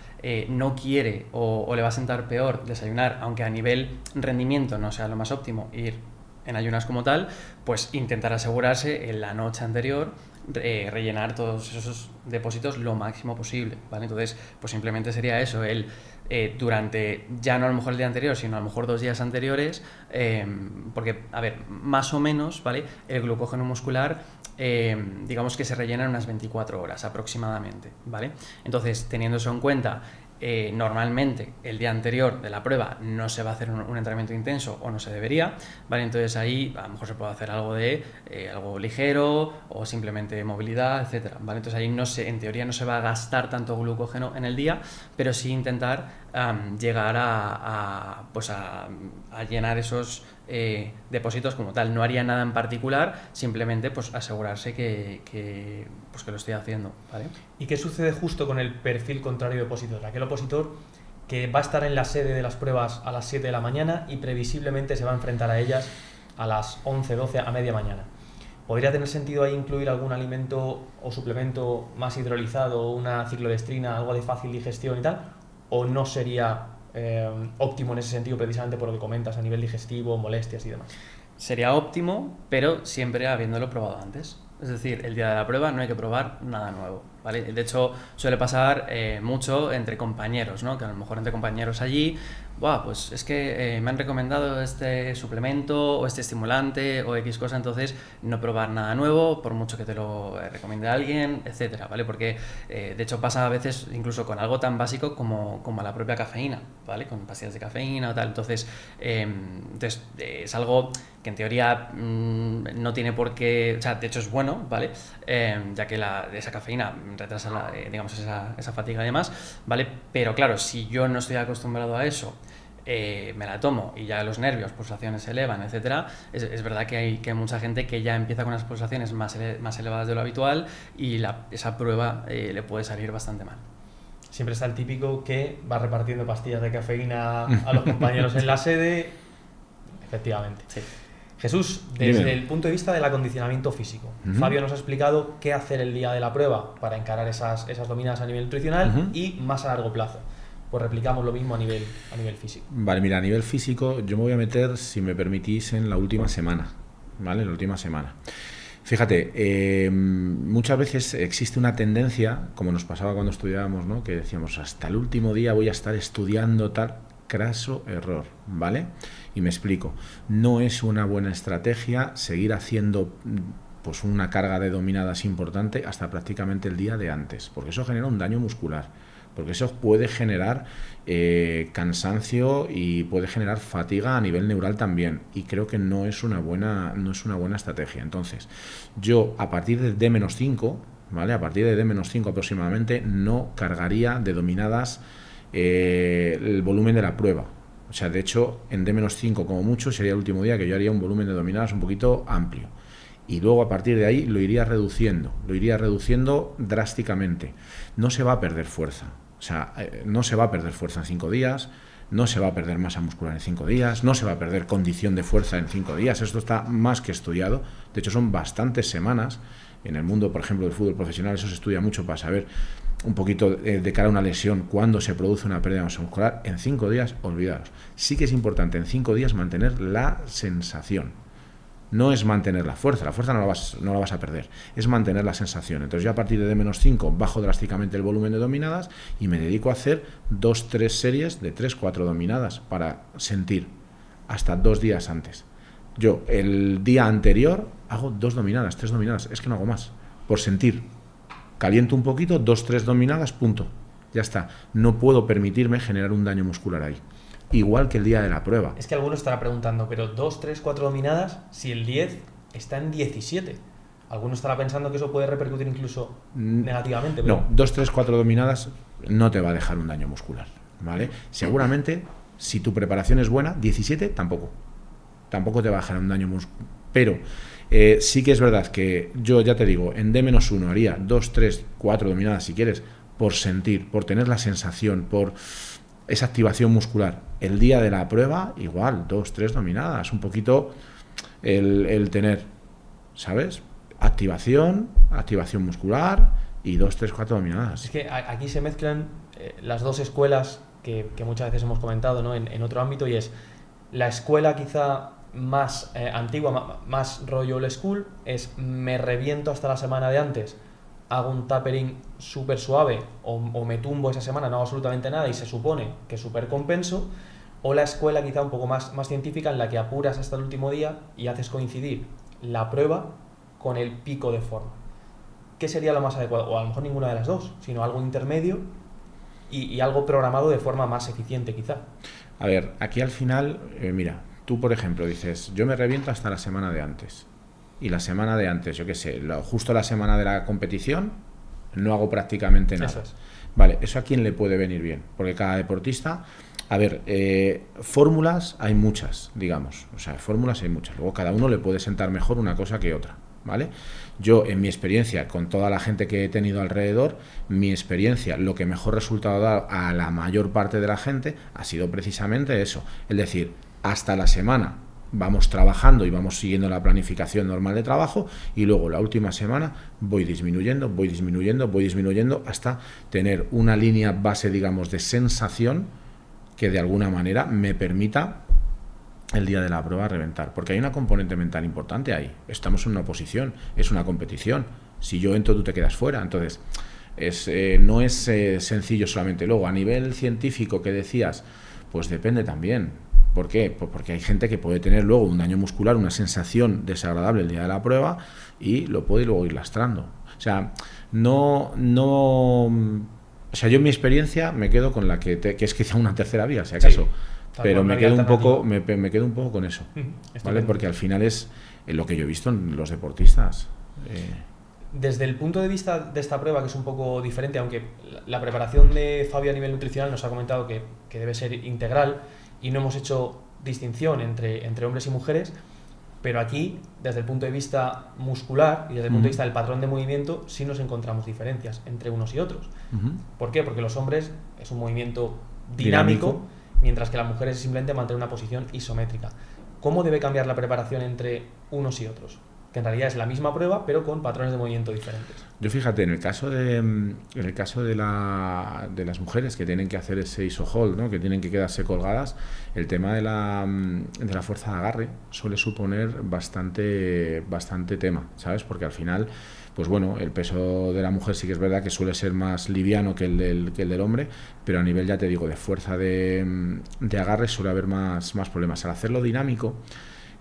no quiere o le va a sentar peor desayunar, aunque a nivel rendimiento no sea lo más óptimo ir en ayunas como tal, pues intentar asegurarse en la noche anterior rellenar todos esos depósitos lo máximo posible, ¿vale? Entonces, pues simplemente sería eso, durante, ya no a lo mejor el día anterior, sino a lo mejor 2 días anteriores, porque, a ver, más o menos, ¿vale? El glucógeno muscular, digamos que se rellena en unas 24 horas aproximadamente, ¿vale? Entonces, teniendo eso en cuenta, normalmente el día anterior de la prueba no se va a hacer un entrenamiento intenso o no se debería, ¿vale? Entonces ahí a lo mejor se puede hacer algo ligero o simplemente movilidad, etcétera, ¿vale? Entonces ahí en teoría no se va a gastar tanto glucógeno en el día, pero sí intentar llegar a llenar esos depósitos como tal. No haría nada en particular, simplemente pues asegurarse que lo estoy haciendo, ¿vale? ¿Y qué sucede justo con el perfil contrario de opositor? Aquel opositor que va a estar en la sede de las pruebas a las 7 de la mañana y previsiblemente se va a enfrentar a ellas a las 11, 12, a media mañana. ¿Podría tener sentido ahí incluir algún alimento o suplemento más hidrolizado, una ciclodestrina, algo de fácil digestión y tal? ¿O no sería óptimo en ese sentido, precisamente por lo que comentas a nivel digestivo, molestias y demás? Sería óptimo, pero siempre habiéndolo probado antes. Es decir, el día de la prueba no hay que probar nada nuevo, ¿vale? De hecho, suele pasar mucho entre compañeros, ¿no? Que a lo mejor entre compañeros allí, pues es que me han recomendado este suplemento o este estimulante o X cosa, entonces no probar nada nuevo, por mucho que te lo recomiende alguien, etcétera, ¿vale? Porque de hecho pasa a veces incluso con algo tan básico como la propia cafeína, ¿vale? Con pastillas de cafeína o tal. Entonces es algo que en teoría no tiene por qué, o sea, de hecho es bueno, ¿vale? Ya que esa cafeína retrasa esa fatiga y demás, ¿vale? Pero claro, si yo no estoy acostumbrado a eso, me la tomo y ya los nervios, pulsaciones se elevan, etcétera, es verdad que hay mucha gente que ya empieza con unas pulsaciones más elevadas de lo habitual y esa prueba le puede salir bastante mal. Siempre está el típico que va repartiendo pastillas de cafeína a los compañeros en la sede. Efectivamente. Sí. Jesús, desde el punto de vista del acondicionamiento físico, Fabio nos ha explicado qué hacer el día de la prueba para encarar esas dominadas a nivel nutricional y más a largo plazo. pues replicamos lo mismo a nivel físico. Vale, mira, a nivel físico yo me voy a meter, si me permitís, en la última semana, ¿vale? En la última semana. Fíjate, muchas veces existe una tendencia, como nos pasaba cuando estudiábamos, ¿no? Que decíamos, hasta el último día voy a estar estudiando tal. Craso error, ¿vale? Y me explico. No es una buena estrategia seguir haciendo pues una carga de dominadas importante hasta prácticamente el día de antes, porque eso genera un daño muscular, porque eso puede generar cansancio y puede generar fatiga a nivel neural también, y creo que no es una buena estrategia. Entonces, yo a partir de D-5, ¿vale? A partir de D-5 aproximadamente no cargaría de dominadas el volumen de la prueba. O sea, de hecho, en D-5 como mucho sería el último día que yo haría un volumen de dominadas un poquito amplio. Y luego a partir de ahí lo iría reduciendo drásticamente. No se va a perder fuerza. O sea, no se va a perder fuerza en 5 días, no se va a perder masa muscular en 5 días, no se va a perder condición de fuerza en 5 días. Esto está más que estudiado. De hecho, son bastantes semanas. En el mundo, por ejemplo, del fútbol profesional, eso se estudia mucho para saber un poquito de cara a una lesión, cuándo se produce una pérdida de masa muscular. En 5 días, olvidaros. Sí que es importante en 5 días mantener la sensación. No es mantener la fuerza no la vas a perder, es mantener la sensación. Entonces yo a partir de D-5 bajo drásticamente el volumen de dominadas y me dedico a hacer 2-3 series de 3-4 dominadas para sentir hasta 2 días antes. Yo el día anterior hago 2 dominadas, 3 dominadas, es que no hago más, por sentir. Caliento un poquito, 2-3 dominadas, punto. Ya está. No puedo permitirme generar un daño muscular ahí. Igual que el día de la prueba. Es que alguno estará preguntando, pero 2, 3, 4 dominadas, si el 10 está en 17. Alguno estará pensando que eso puede repercutir incluso negativamente. Pero... No, 2, 3, 4 dominadas no te va a dejar un daño muscular, ¿vale? Seguramente, si tu preparación es buena, 17 tampoco te va a dejar un daño muscular. Pero sí que es verdad que yo ya te digo, en D-1 haría 2, 3, 4 dominadas si quieres, por sentir, por tener la sensación, por esa activación muscular. El día de la prueba, igual, 2, 3 dominadas, un poquito el tener, ¿sabes? Activación muscular y 2, 3, 4 dominadas. Es que aquí se mezclan las dos escuelas que muchas veces hemos comentado, ¿no? en otro ámbito, y es la escuela quizá más antigua, más rollo old school, es me reviento hasta la semana de antes, hago un tapering súper suave o me tumbo esa semana, no hago absolutamente nada y se supone que súper compenso. O la escuela quizá un poco más científica, en la que apuras hasta el último día y haces coincidir la prueba con el pico de forma. ¿Qué sería lo más adecuado? O a lo mejor ninguna de las dos, sino algo intermedio y algo programado de forma más eficiente quizá. A ver, aquí al final, mira, tú por ejemplo dices, yo me reviento hasta la semana de antes. Y la semana de antes, yo qué sé, justo la semana de la competición, no hago prácticamente nada. Eso es. Vale, ¿eso a quién le puede venir bien? Porque cada deportista... A ver, fórmulas hay muchas, digamos. O sea, fórmulas hay muchas. Luego cada uno le puede sentar mejor una cosa que otra, ¿vale? Yo, en mi experiencia, con toda la gente que he tenido alrededor, mi experiencia, lo que mejor resultado ha dado a la mayor parte de la gente ha sido precisamente eso. Es decir, hasta la semana vamos trabajando y vamos siguiendo la planificación normal de trabajo, y luego la última semana voy disminuyendo hasta tener una línea base, digamos, de sensación que de alguna manera me permita el día de la prueba reventar. Porque hay una componente mental importante ahí. Estamos en una oposición, es una competición. Si yo entro, tú te quedas fuera. Entonces, no es sencillo solamente. Luego, a nivel científico que decías, pues depende también. ¿Por qué? Pues porque hay gente que puede tener luego un daño muscular, una sensación desagradable el día de la prueba, y lo puede luego ir lastrando. O sea, o sea, yo en mi experiencia me quedo con la que es quizá una tercera vía, si acaso. Sí, pero me quedo un poco con eso, ¿vale? Porque al final es lo que yo he visto en los deportistas. Desde el punto de vista de esta prueba, que es un poco diferente, aunque la preparación de Fabio a nivel nutricional nos ha comentado que debe ser integral y no hemos hecho distinción entre hombres y mujeres, pero aquí, desde el punto de vista muscular y desde el punto de vista del patrón de movimiento, sí nos encontramos diferencias entre unos y otros. ¿Por qué? Porque los hombres es un movimiento dinámico, mientras que las mujeres es simplemente mantener una posición isométrica. ¿Cómo debe cambiar la preparación entre unos y otros? que en realidad es la misma prueba, pero con patrones de movimiento diferentes. Yo fíjate, en el caso de las mujeres que tienen que hacer ese ISO hold, ¿no? Que tienen que quedarse colgadas, el tema de la fuerza de agarre suele suponer bastante tema, ¿sabes? Porque al final, pues bueno, el peso de la mujer sí que es verdad que suele ser más liviano que el del hombre, pero a nivel, ya te digo, de fuerza de agarre suele haber más problemas. Al hacerlo dinámico,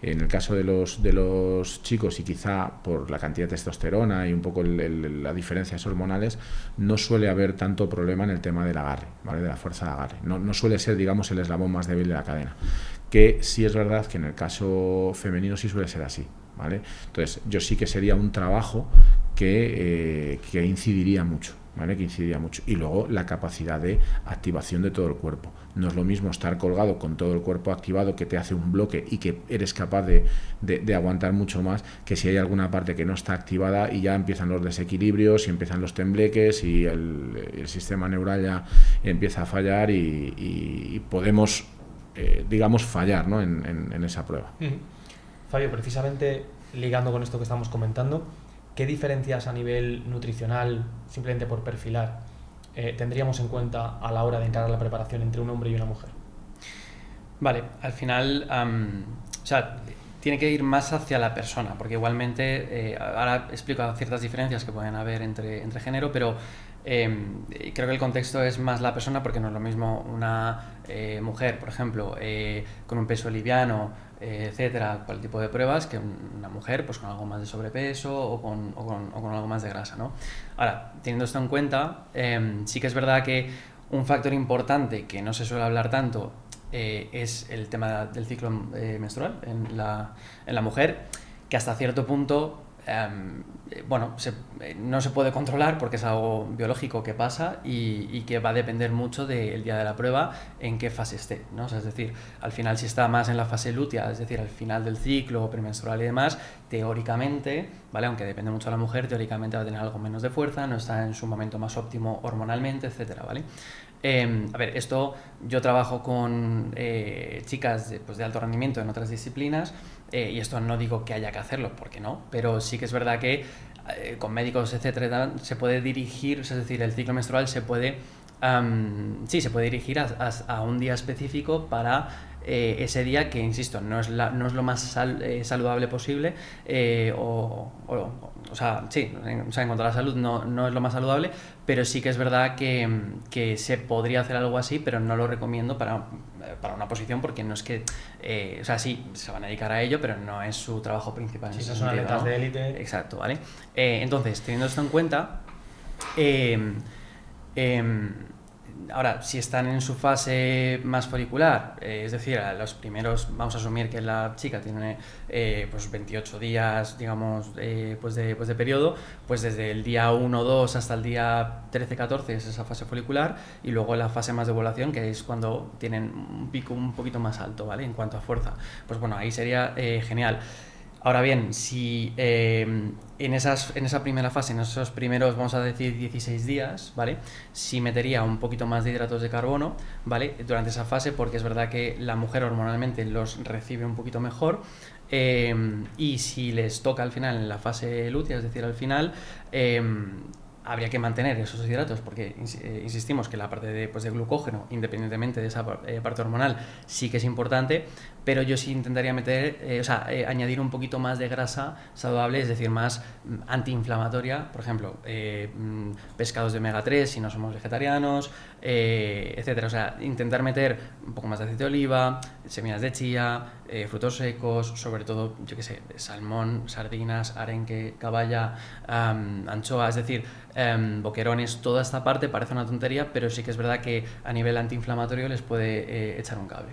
en el caso de los chicos, y quizá por la cantidad de testosterona y un poco las diferencias hormonales, no suele haber tanto problema en el tema del agarre, ¿vale? De la fuerza de agarre. No suele ser, digamos, el eslabón más débil de la cadena. Que sí es verdad que en el caso femenino sí suele ser así, ¿vale? Entonces, yo sí que sería un trabajo que incidiría mucho, ¿vale? Que incidiría mucho. Y luego la capacidad de activación de todo el cuerpo. No es lo mismo estar colgado con todo el cuerpo activado, que te hace un bloque y que eres capaz de aguantar mucho más, que si hay alguna parte que no está activada y ya empiezan los desequilibrios y empiezan los tembleques y el sistema neural ya empieza a fallar y podemos, digamos, fallar, ¿no? en esa prueba. Fabio, precisamente ligando con esto que estamos comentando, ¿qué diferencias a nivel nutricional, simplemente por perfilar, tendríamos en cuenta a la hora de encarar la preparación entre un hombre y una mujer? Vale, al final, o sea, tiene que ir más hacia la persona, porque igualmente, ahora explico ciertas diferencias que pueden haber entre género, pero creo que el contexto es más la persona, porque no es lo mismo una mujer, por ejemplo, con un peso liviano, etcétera, cual tipo de pruebas, que una mujer pues con algo más de sobrepeso o con algo más de grasa, ¿no? Ahora, teniendo esto en cuenta, sí que es verdad que un factor importante que no se suele hablar tanto es el tema del ciclo menstrual en la mujer, que hasta cierto punto no se puede controlar porque es algo biológico que pasa y que va a depender mucho del día de la prueba en qué fase esté, ¿no? O sea, es decir, al final, si está más en la fase lútea, es decir, al final del ciclo premenstrual y demás, teóricamente, ¿vale? Aunque depende mucho de la mujer, teóricamente va a tener algo menos de fuerza, no está en su momento más óptimo hormonalmente, etcétera, ¿vale? A ver, esto yo trabajo con chicas de alto rendimiento en otras disciplinas, y esto no digo que haya que hacerlo, porque no, pero sí que es verdad que con médicos, etcétera, se puede dirigir, es decir, el ciclo menstrual se puede dirigir a un día específico para ese día, que insisto, no es lo más saludable posible, o sea, en cuanto a la salud no es lo más saludable, pero sí que es verdad que se podría hacer algo así, pero no lo recomiendo para una posición, porque no es que, o sea, sí, se van a dedicar a ello, pero no es su trabajo principal. Sí, no son atletas de élite. Exacto, ¿vale? Entonces, teniendo esto en cuenta, ahora, si están en su fase más folicular, es decir, a los primeros, vamos a asumir que la chica tiene pues 28 días, digamos, pues de periodo, pues desde el día 1 o 2 hasta el día 13-14 es esa fase folicular, y luego la fase más de ovulación, que es cuando tienen un pico un poquito más alto, ¿vale? En cuanto a fuerza, pues bueno, ahí sería genial. Ahora bien, si en esa primera fase, en esos primeros, vamos a decir, 16 días, ¿vale? Sí metería un poquito más de hidratos de carbono, ¿vale? Durante esa fase, porque es verdad que la mujer hormonalmente los recibe un poquito mejor, y si les toca al final en la fase lútea, es decir, al final, habría que mantener esos hidratos, porque insistimos que la parte de glucógeno, independientemente de esa parte hormonal, sí que es importante, pero yo sí intentaría meter, añadir un poquito más de grasa saludable, es decir, más antiinflamatoria, por ejemplo, pescados de omega 3 si no somos vegetarianos, etcétera. O sea, intentar meter un poco más de aceite de oliva, semillas de chía, frutos secos, sobre todo, yo qué sé, salmón, sardinas, arenque, caballa, anchoa, es decir, boquerones. Toda esta parte parece una tontería, pero sí que es verdad que a nivel antiinflamatorio les puede echar un cable.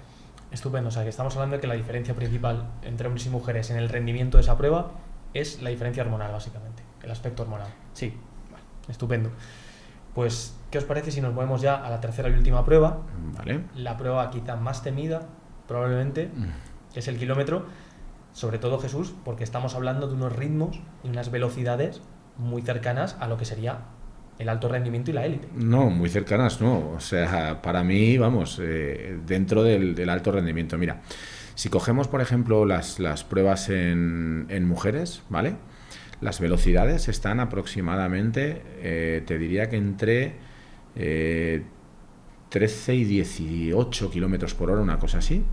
Estupendo, o sea que estamos hablando de que la diferencia principal entre hombres y mujeres en el rendimiento de esa prueba es la diferencia hormonal, básicamente, el aspecto hormonal. Sí. Vale, estupendo. Pues, ¿qué os parece si nos movemos ya a la tercera y última prueba? Vale. La prueba quizá más temida, probablemente, que es el kilómetro, sobre todo, Jesús, porque estamos hablando de unos ritmos y unas velocidades muy cercanas a lo que sería el alto rendimiento y la élite. No, muy cercanas no, o sea, para mí, vamos, dentro del alto rendimiento. Mira, Si cogemos, por ejemplo, las pruebas en mujeres, ¿vale? Las velocidades están aproximadamente, te diría que entre 13 y 18 kilómetros por hora, una cosa así,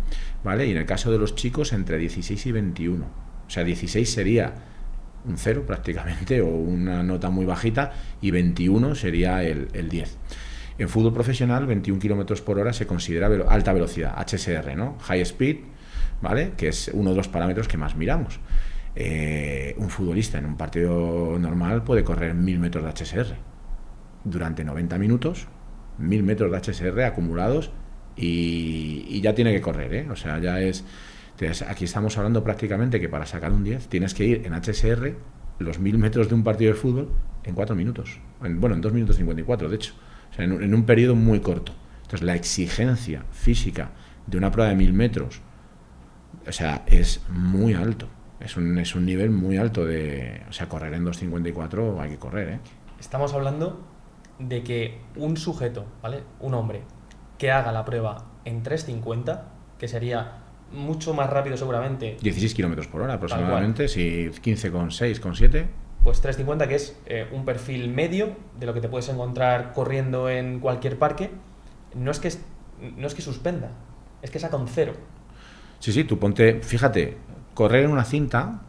¿vale? Y en el caso de los chicos, entre 16 y 21. O sea, 16 sería un 0 prácticamente, o una nota muy bajita, y 21 sería el 10. En fútbol profesional, 21 kilómetros por hora se considera alta velocidad, HSR, ¿no? High Speed, ¿vale? Que es uno de los parámetros que más miramos. Un futbolista en un partido normal puede correr 1000 metros de HSR durante 90 minutos, 1000 metros de HSR acumulados, y ya tiene que correr, ¿eh? O sea, ya es... Aquí estamos hablando prácticamente que para sacar un 10 tienes que ir en HSR los 1000 metros de un partido de fútbol en 4 minutos. En 2 minutos 54, de hecho. O sea, en un periodo muy corto. Entonces, la exigencia física de una prueba de 1000 metros, o sea, es muy alto. Es un nivel muy alto de... O sea, correr en 2.54 hay que correr, ¿eh? Estamos hablando de que un sujeto, ¿vale? Un hombre que haga la prueba en 3.50, que sería mucho más rápido seguramente. 16 kilómetros por hora aproximadamente, si 15,6, con 7. Pues 3.50, que es un perfil medio de lo que te puedes encontrar corriendo en cualquier parque. No es que suspenda, es que saca un 0. Sí, tú ponte, fíjate, correr en una cinta,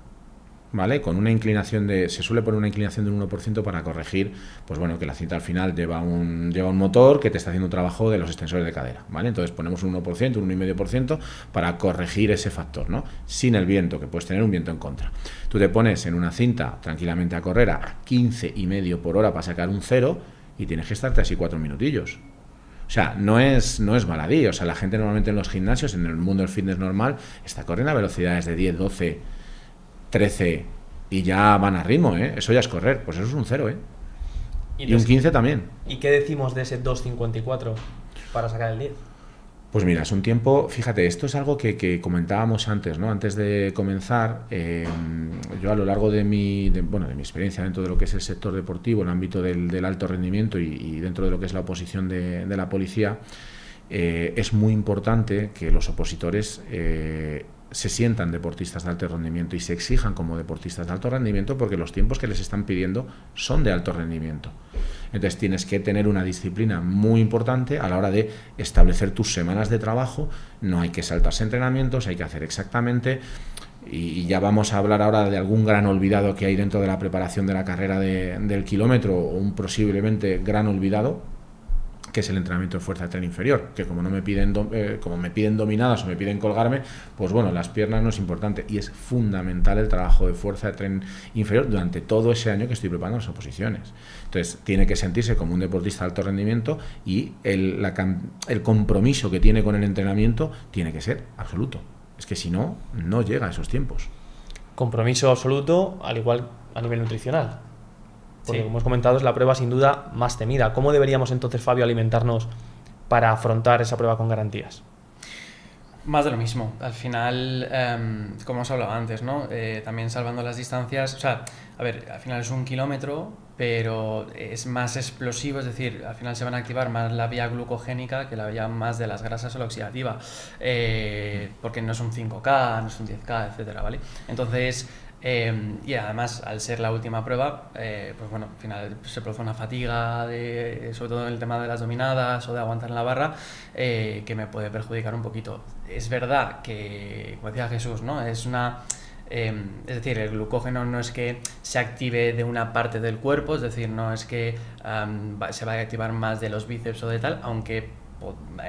¿vale? Con una inclinación se suele poner una inclinación de un 1% para corregir, pues bueno, que la cinta al final lleva un motor que te está haciendo un trabajo de los extensores de cadera, ¿vale? Entonces ponemos un 1%, un 1,5% para corregir ese factor, ¿no? Sin el viento, que puedes tener un viento en contra. Tú te pones en una cinta tranquilamente a correr a 15,5 por hora para sacar un 0 y tienes que estarte así 4 minutillos. O sea, no es baladí. O sea, la gente normalmente en los gimnasios, en el mundo del fitness normal, está corriendo a velocidades de 10, 12, 13 y ya van a ritmo, ¿eh? Eso ya es correr. Pues eso es un 0, ¿eh? Y un 15 también. ¿Y qué decimos de ese 2.54 para sacar el 10? Pues mira, es un tiempo... Fíjate, esto es algo que comentábamos antes, ¿no? Antes de comenzar, yo a lo largo de mi experiencia dentro de lo que es el sector deportivo, el ámbito del alto rendimiento y dentro de lo que es la oposición de la policía, es muy importante que los opositores se sientan deportistas de alto rendimiento y se exijan como deportistas de alto rendimiento, porque los tiempos que les están pidiendo son de alto rendimiento. Entonces tienes que tener una disciplina muy importante a la hora de establecer tus semanas de trabajo. No hay que saltarse entrenamientos, hay que hacer exactamente, y ya vamos a hablar ahora de algún gran olvidado que hay dentro de la preparación de la carrera del kilómetro, o un posiblemente gran olvidado, que es el entrenamiento de fuerza de tren inferior, que como me piden dominadas o me piden colgarme, pues bueno, las piernas no es importante, y es fundamental el trabajo de fuerza de tren inferior durante todo ese año que estoy preparando las oposiciones. Entonces tiene que sentirse como un deportista de alto rendimiento, y el compromiso que tiene con el entrenamiento tiene que ser absoluto. Es que si no, no llega a esos tiempos. Compromiso absoluto, al igual a nivel nutricional. Porque, sí, como hemos comentado, es la prueba sin duda más temida. ¿Cómo deberíamos entonces, Fabio, alimentarnos para afrontar esa prueba con garantías? Más de lo mismo. Al final, como os hablaba antes, ¿no? También salvando las distancias. O sea, a ver, al final es 1 kilómetro, pero es más explosivo, es decir, al final se van a activar más la vía glucogénica que la vía más de las grasas o la oxidativa, porque no es un 5K, no es un 10K, etcétera, ¿vale? Entonces, y además, al ser la última prueba, pues bueno, al final se produce una fatiga, sobre todo en el tema de las dominadas o de aguantar en la barra, que me puede perjudicar un poquito. Es verdad que, como decía Jesús, ¿no? Es decir, el glucógeno no es que se active de una parte del cuerpo, es decir, no es que se vaya a activar más de los bíceps o de tal, aunque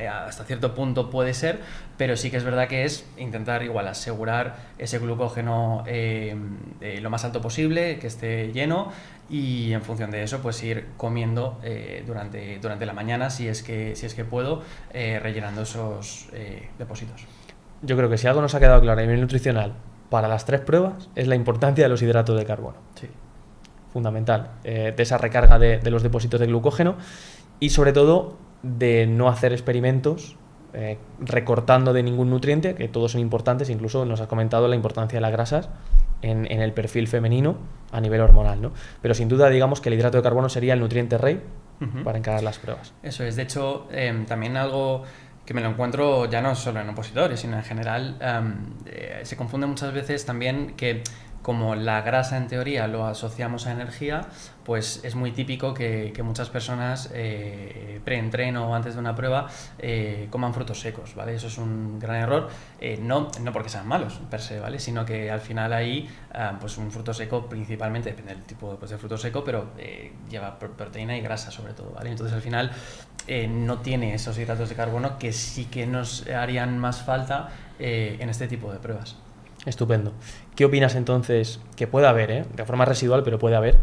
hasta cierto punto puede ser, pero sí que es verdad que es intentar igual asegurar ese glucógeno lo más alto posible, que esté lleno, y en función de eso pues ir comiendo durante la mañana, si es que puedo, rellenando esos depósitos. Yo creo que si algo nos ha quedado claro a nivel nutricional para las 3 pruebas es la importancia de los hidratos de carbono. Sí. Fundamental, de esa recarga de los depósitos de glucógeno, y sobre todo de no hacer experimentos recortando de ningún nutriente, que todos son importantes. Incluso nos has comentado la importancia de las grasas en el perfil femenino a nivel hormonal, ¿no? Pero sin duda, digamos que el hidrato de carbono sería el nutriente rey para encarar las pruebas. Eso es. De hecho, también algo que me lo encuentro ya no solo en opositores, sino en general. Se confunde muchas veces también que, como la grasa en teoría lo asociamos a energía, pues es muy típico que muchas personas pre-entreno o antes de una prueba coman frutos secos, ¿vale? Eso es un gran error, no porque sean malos per se, ¿vale? Sino que al final ahí, pues un fruto seco principalmente, depende del tipo de fruto seco, pero lleva proteína y grasa sobre todo, ¿vale? Entonces al final no tiene esos hidratos de carbono que sí que nos harían más falta en este tipo de pruebas. Estupendo. ¿Qué opinas entonces? Que puede haber, de forma residual, pero puede haber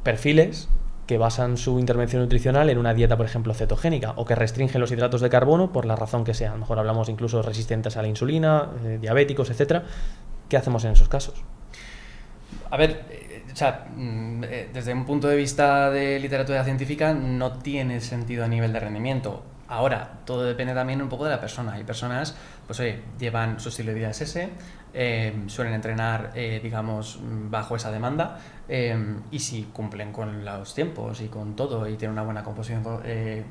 perfiles que basan su intervención nutricional en una dieta, por ejemplo, cetogénica, o que restringen los hidratos de carbono por la razón que sea. A lo mejor hablamos incluso resistentes a la insulina, diabéticos, etcétera. ¿Qué hacemos en esos casos? A ver, desde un punto de vista de literatura científica no tiene sentido a nivel de rendimiento. Ahora, todo depende también un poco de la persona. Hay personas, pues oye, llevan su estilo de vida es ese, suelen entrenar, digamos, bajo esa demanda, y si cumplen con los tiempos y con todo y tienen una buena composición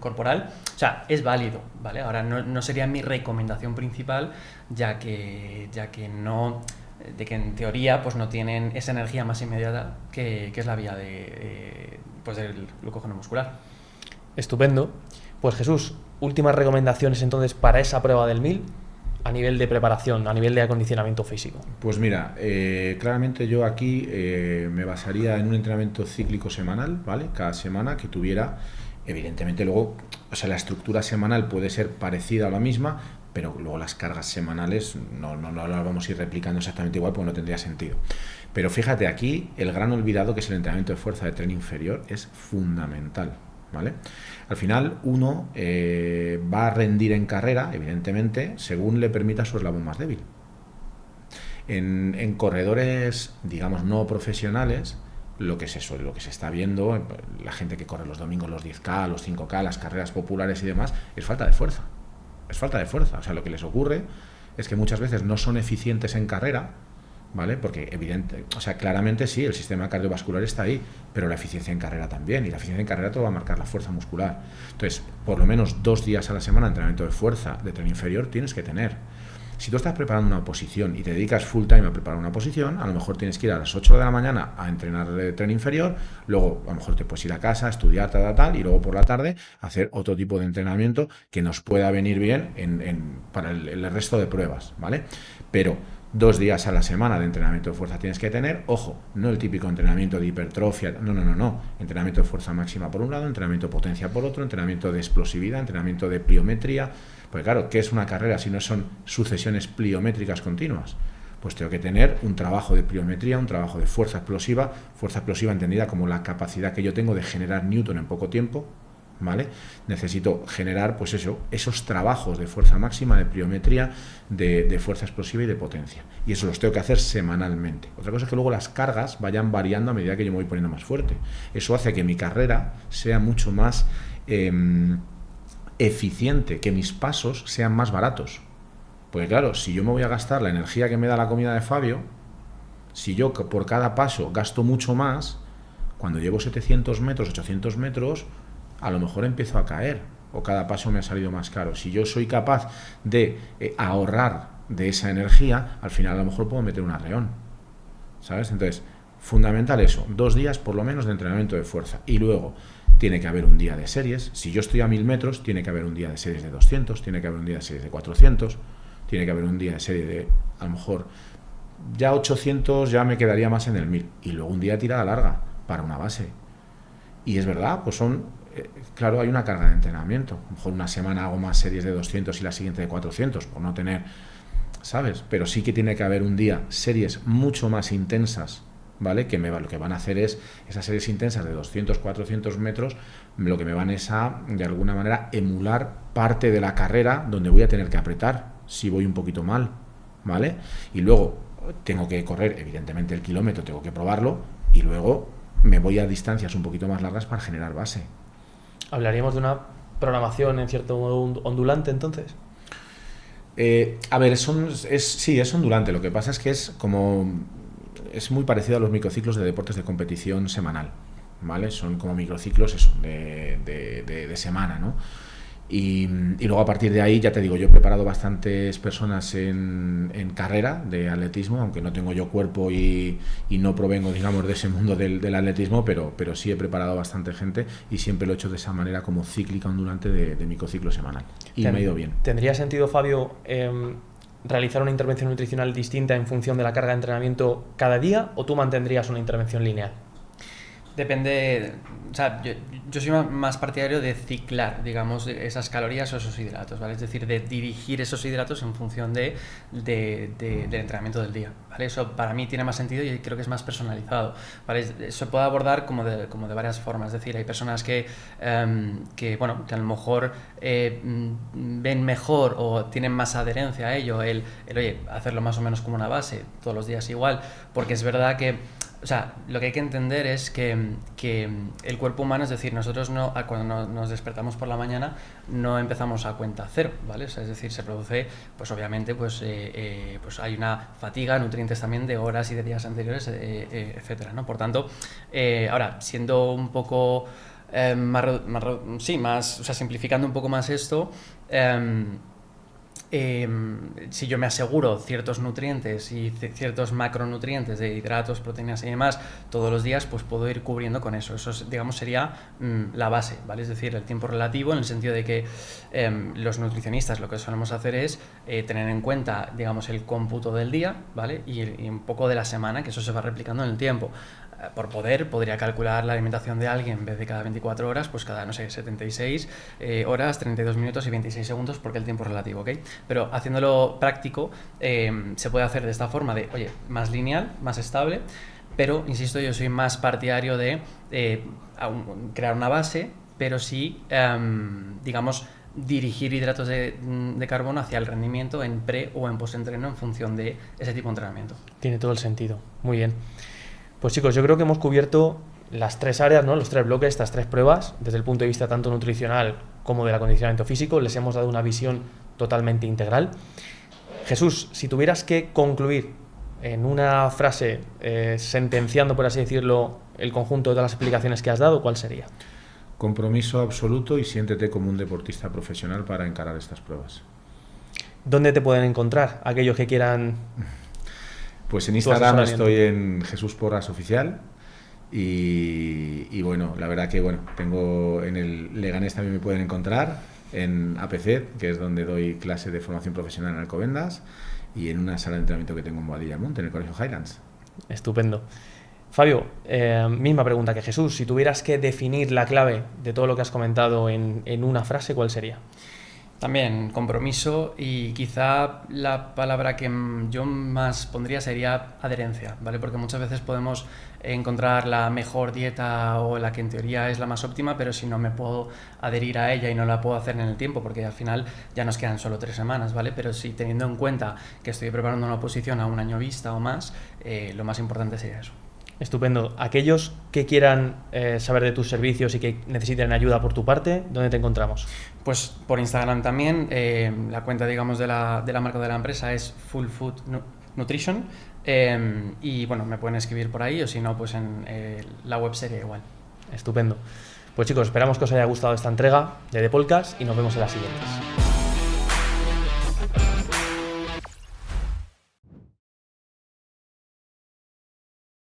corporal, o sea, es válido, ¿vale? Ahora, no sería mi recomendación principal, ya que no... de que en teoría pues no tienen esa energía más inmediata que es la vía pues del glucógeno muscular. Estupendo. Pues Jesús, últimas recomendaciones entonces para esa prueba del 1000 a nivel de preparación, a nivel de acondicionamiento físico. Pues mira, claramente yo aquí me basaría en un entrenamiento cíclico semanal, ¿vale? Cada semana que tuviera, evidentemente luego, o sea, la estructura semanal puede ser parecida a la misma, pero luego las cargas semanales no las vamos a ir replicando exactamente igual porque no tendría sentido. Pero fíjate, aquí el gran olvidado, que es el entrenamiento de fuerza de tren inferior, es fundamental, ¿vale? Al final uno va a rendir en carrera, evidentemente, según le permita su eslabón más débil. En corredores, digamos, no profesionales, lo que se está viendo, la gente que corre los domingos los 10K, los 5K, las carreras populares y demás, es falta de fuerza. Es falta de fuerza. O sea, lo que les ocurre es que muchas veces no son eficientes en carrera, ¿vale? Porque claramente sí, el sistema cardiovascular está ahí, pero la eficiencia en carrera también, y la eficiencia en carrera te va a marcar la fuerza muscular. Entonces, por lo menos 2 días a la semana de entrenamiento de fuerza de tren inferior tienes que tener. Si tú estás preparando una oposición y te dedicas full time a preparar una oposición, a lo mejor tienes que ir a las 8 de la mañana a entrenar de tren inferior, luego a lo mejor te puedes ir a casa, estudiar, tal, y luego por la tarde hacer otro tipo de entrenamiento que nos pueda venir bien para el resto de pruebas, ¿vale? Pero 2 días a la semana de entrenamiento de fuerza tienes que tener, ojo, no el típico entrenamiento de hipertrofia, no, entrenamiento de fuerza máxima por un lado, entrenamiento de potencia por otro, entrenamiento de explosividad, entrenamiento de pliometría, porque claro, ¿qué es una carrera si no son sucesiones pliométricas continuas? Pues tengo que tener un trabajo de pliometría, un trabajo de fuerza explosiva entendida como la capacidad que yo tengo de generar Newton en poco tiempo, ¿vale? Necesito generar, pues esos trabajos de fuerza máxima, de pliometría, de fuerza explosiva y de potencia. Y eso los tengo que hacer semanalmente. Otra cosa es que luego las cargas vayan variando a medida que yo me voy poniendo más fuerte. Eso hace que mi carrera sea mucho más eficiente, que mis pasos sean más baratos. Porque claro, si yo me voy a gastar la energía que me da la comida de Fabio, si yo por cada paso gasto mucho más, cuando llevo 700 metros, 800 metros, a lo mejor empiezo a caer, o cada paso me ha salido más caro. Si yo soy capaz de ahorrar de esa energía, al final a lo mejor puedo meter un arreón, ¿sabes? Entonces, fundamental eso, 2 días por lo menos de entrenamiento de fuerza, y luego tiene que haber un día de series. Si yo estoy a 1000 metros, tiene que haber un día de series de 200, tiene que haber un día de series de 400, tiene que haber un día de serie de, a lo mejor, ya 800 ya me quedaría más en el 1000, y luego un día de tirada larga para una base. Y es verdad, pues claro, hay una carga de entrenamiento. A lo mejor una semana hago más series de 200 y la siguiente de 400, por no tener, ¿sabes? Pero sí que tiene que haber un día series mucho más intensas, ¿vale? Que lo que van a hacer es, esas series intensas de 200, 400 metros, lo que me van es a, de alguna manera, emular parte de la carrera donde voy a tener que apretar si voy un poquito mal, ¿vale? Y luego tengo que correr, evidentemente, el kilómetro, tengo que probarlo, y luego me voy a distancias un poquito más largas para generar base. ¿Hablaríamos de una programación en cierto modo ondulante entonces? A ver, sí, es ondulante. Lo que pasa es que es muy parecido a los microciclos de deportes de competición semanal, ¿vale? Son como microciclos de semana, ¿no? Y luego a partir de ahí, ya te digo, yo he preparado bastantes personas en carrera de atletismo, aunque no tengo yo cuerpo y no provengo, digamos, de ese mundo del atletismo, pero sí he preparado bastante gente y siempre lo he hecho de esa manera como cíclica ondulante de microciclo semanal. Y me ha ido bien. ¿Tendría sentido, Fabio, realizar una intervención nutricional distinta en función de la carga de entrenamiento cada día, o tú mantendrías una intervención lineal? Depende, o sea, yo soy más partidario de ciclar, digamos, esas calorías o esos hidratos, ¿vale? Es decir, de dirigir esos hidratos en función del entrenamiento del día, ¿vale? Eso para mí tiene más sentido y creo que es más personalizado, ¿vale? Eso puede abordar como de varias formas, es decir, hay personas que a lo mejor ven mejor o tienen más adherencia a ello, oye, hacerlo más o menos como una base, todos los días igual, porque es verdad que, o sea, lo que hay que entender es que el cuerpo humano, es decir, nosotros cuando nos despertamos por la mañana no empezamos a cuenta cero, ¿vale? O sea, es decir, se produce, pues obviamente, pues hay una fatiga, nutrientes también de horas y de días anteriores, etcétera, ¿no? Por tanto, ahora, siendo un poco simplificando un poco más esto, si yo me aseguro ciertos nutrientes y ciertos macronutrientes de hidratos, proteínas y demás todos los días, pues puedo ir cubriendo con eso. Eso, digamos, sería la base, ¿vale? Es decir, el tiempo relativo, en el sentido de que los nutricionistas lo que solemos hacer es tener en cuenta, digamos, el cómputo del día, ¿vale? Y un poco de la semana, que eso se va replicando en el tiempo. Por podría calcular la alimentación de alguien en vez de cada 24 horas, pues cada, 76 horas, 32 minutos y 26 segundos, porque el tiempo es relativo, ¿ok? Pero haciéndolo práctico, se puede hacer de esta forma oye, más lineal, más estable, pero, insisto, yo soy más partidario de crear una base, pero sí, digamos, dirigir hidratos de carbono hacia el rendimiento en pre o en post-entreno en función de ese tipo de entrenamiento. Tiene todo el sentido. Muy bien. Pues chicos, yo creo que hemos cubierto las tres áreas, ¿no? Los tres bloques, estas tres pruebas, desde el punto de vista tanto nutricional como del acondicionamiento físico. Les hemos dado una visión totalmente integral. Jesús, si tuvieras que concluir en una frase, sentenciando, por así decirlo, el conjunto de todas las explicaciones que has dado, ¿cuál sería? Compromiso absoluto y siéntete como un deportista profesional para encarar estas pruebas. ¿Dónde te pueden encontrar aquellos que quieran...? Pues en Instagram estoy en Jesús Porras Oficial y bueno, la verdad que tengo en el Leganés también me pueden encontrar, en APC, que es donde doy clase de formación profesional en Alcobendas, y en una sala de entrenamiento que tengo en Boadilla Monte, en el Colegio Highlands. Estupendo. Fabio, misma pregunta que Jesús, si tuvieras que definir la clave de todo lo que has comentado en una frase, ¿cuál sería? También compromiso, y quizá la palabra que yo más pondría sería adherencia, ¿vale? Porque muchas veces podemos encontrar la mejor dieta o la que en teoría es la más óptima, pero si no me puedo adherir a ella y no la puedo hacer en el tiempo, porque al final ya nos quedan solo 3 semanas, ¿vale? Pero si teniendo en cuenta que estoy preparando una oposición a un año vista o más, lo más importante sería eso. Estupendo. Aquellos que quieran saber de tus servicios y que necesiten ayuda por tu parte, ¿dónde te encontramos? Pues por Instagram también. La cuenta, digamos, de la marca de la empresa es Full Food Nutrition. Y bueno, me pueden escribir por ahí, o si no, pues en la web sería igual. Estupendo. Pues chicos, esperamos que os haya gustado esta entrega de The Podcast y nos vemos en las siguientes.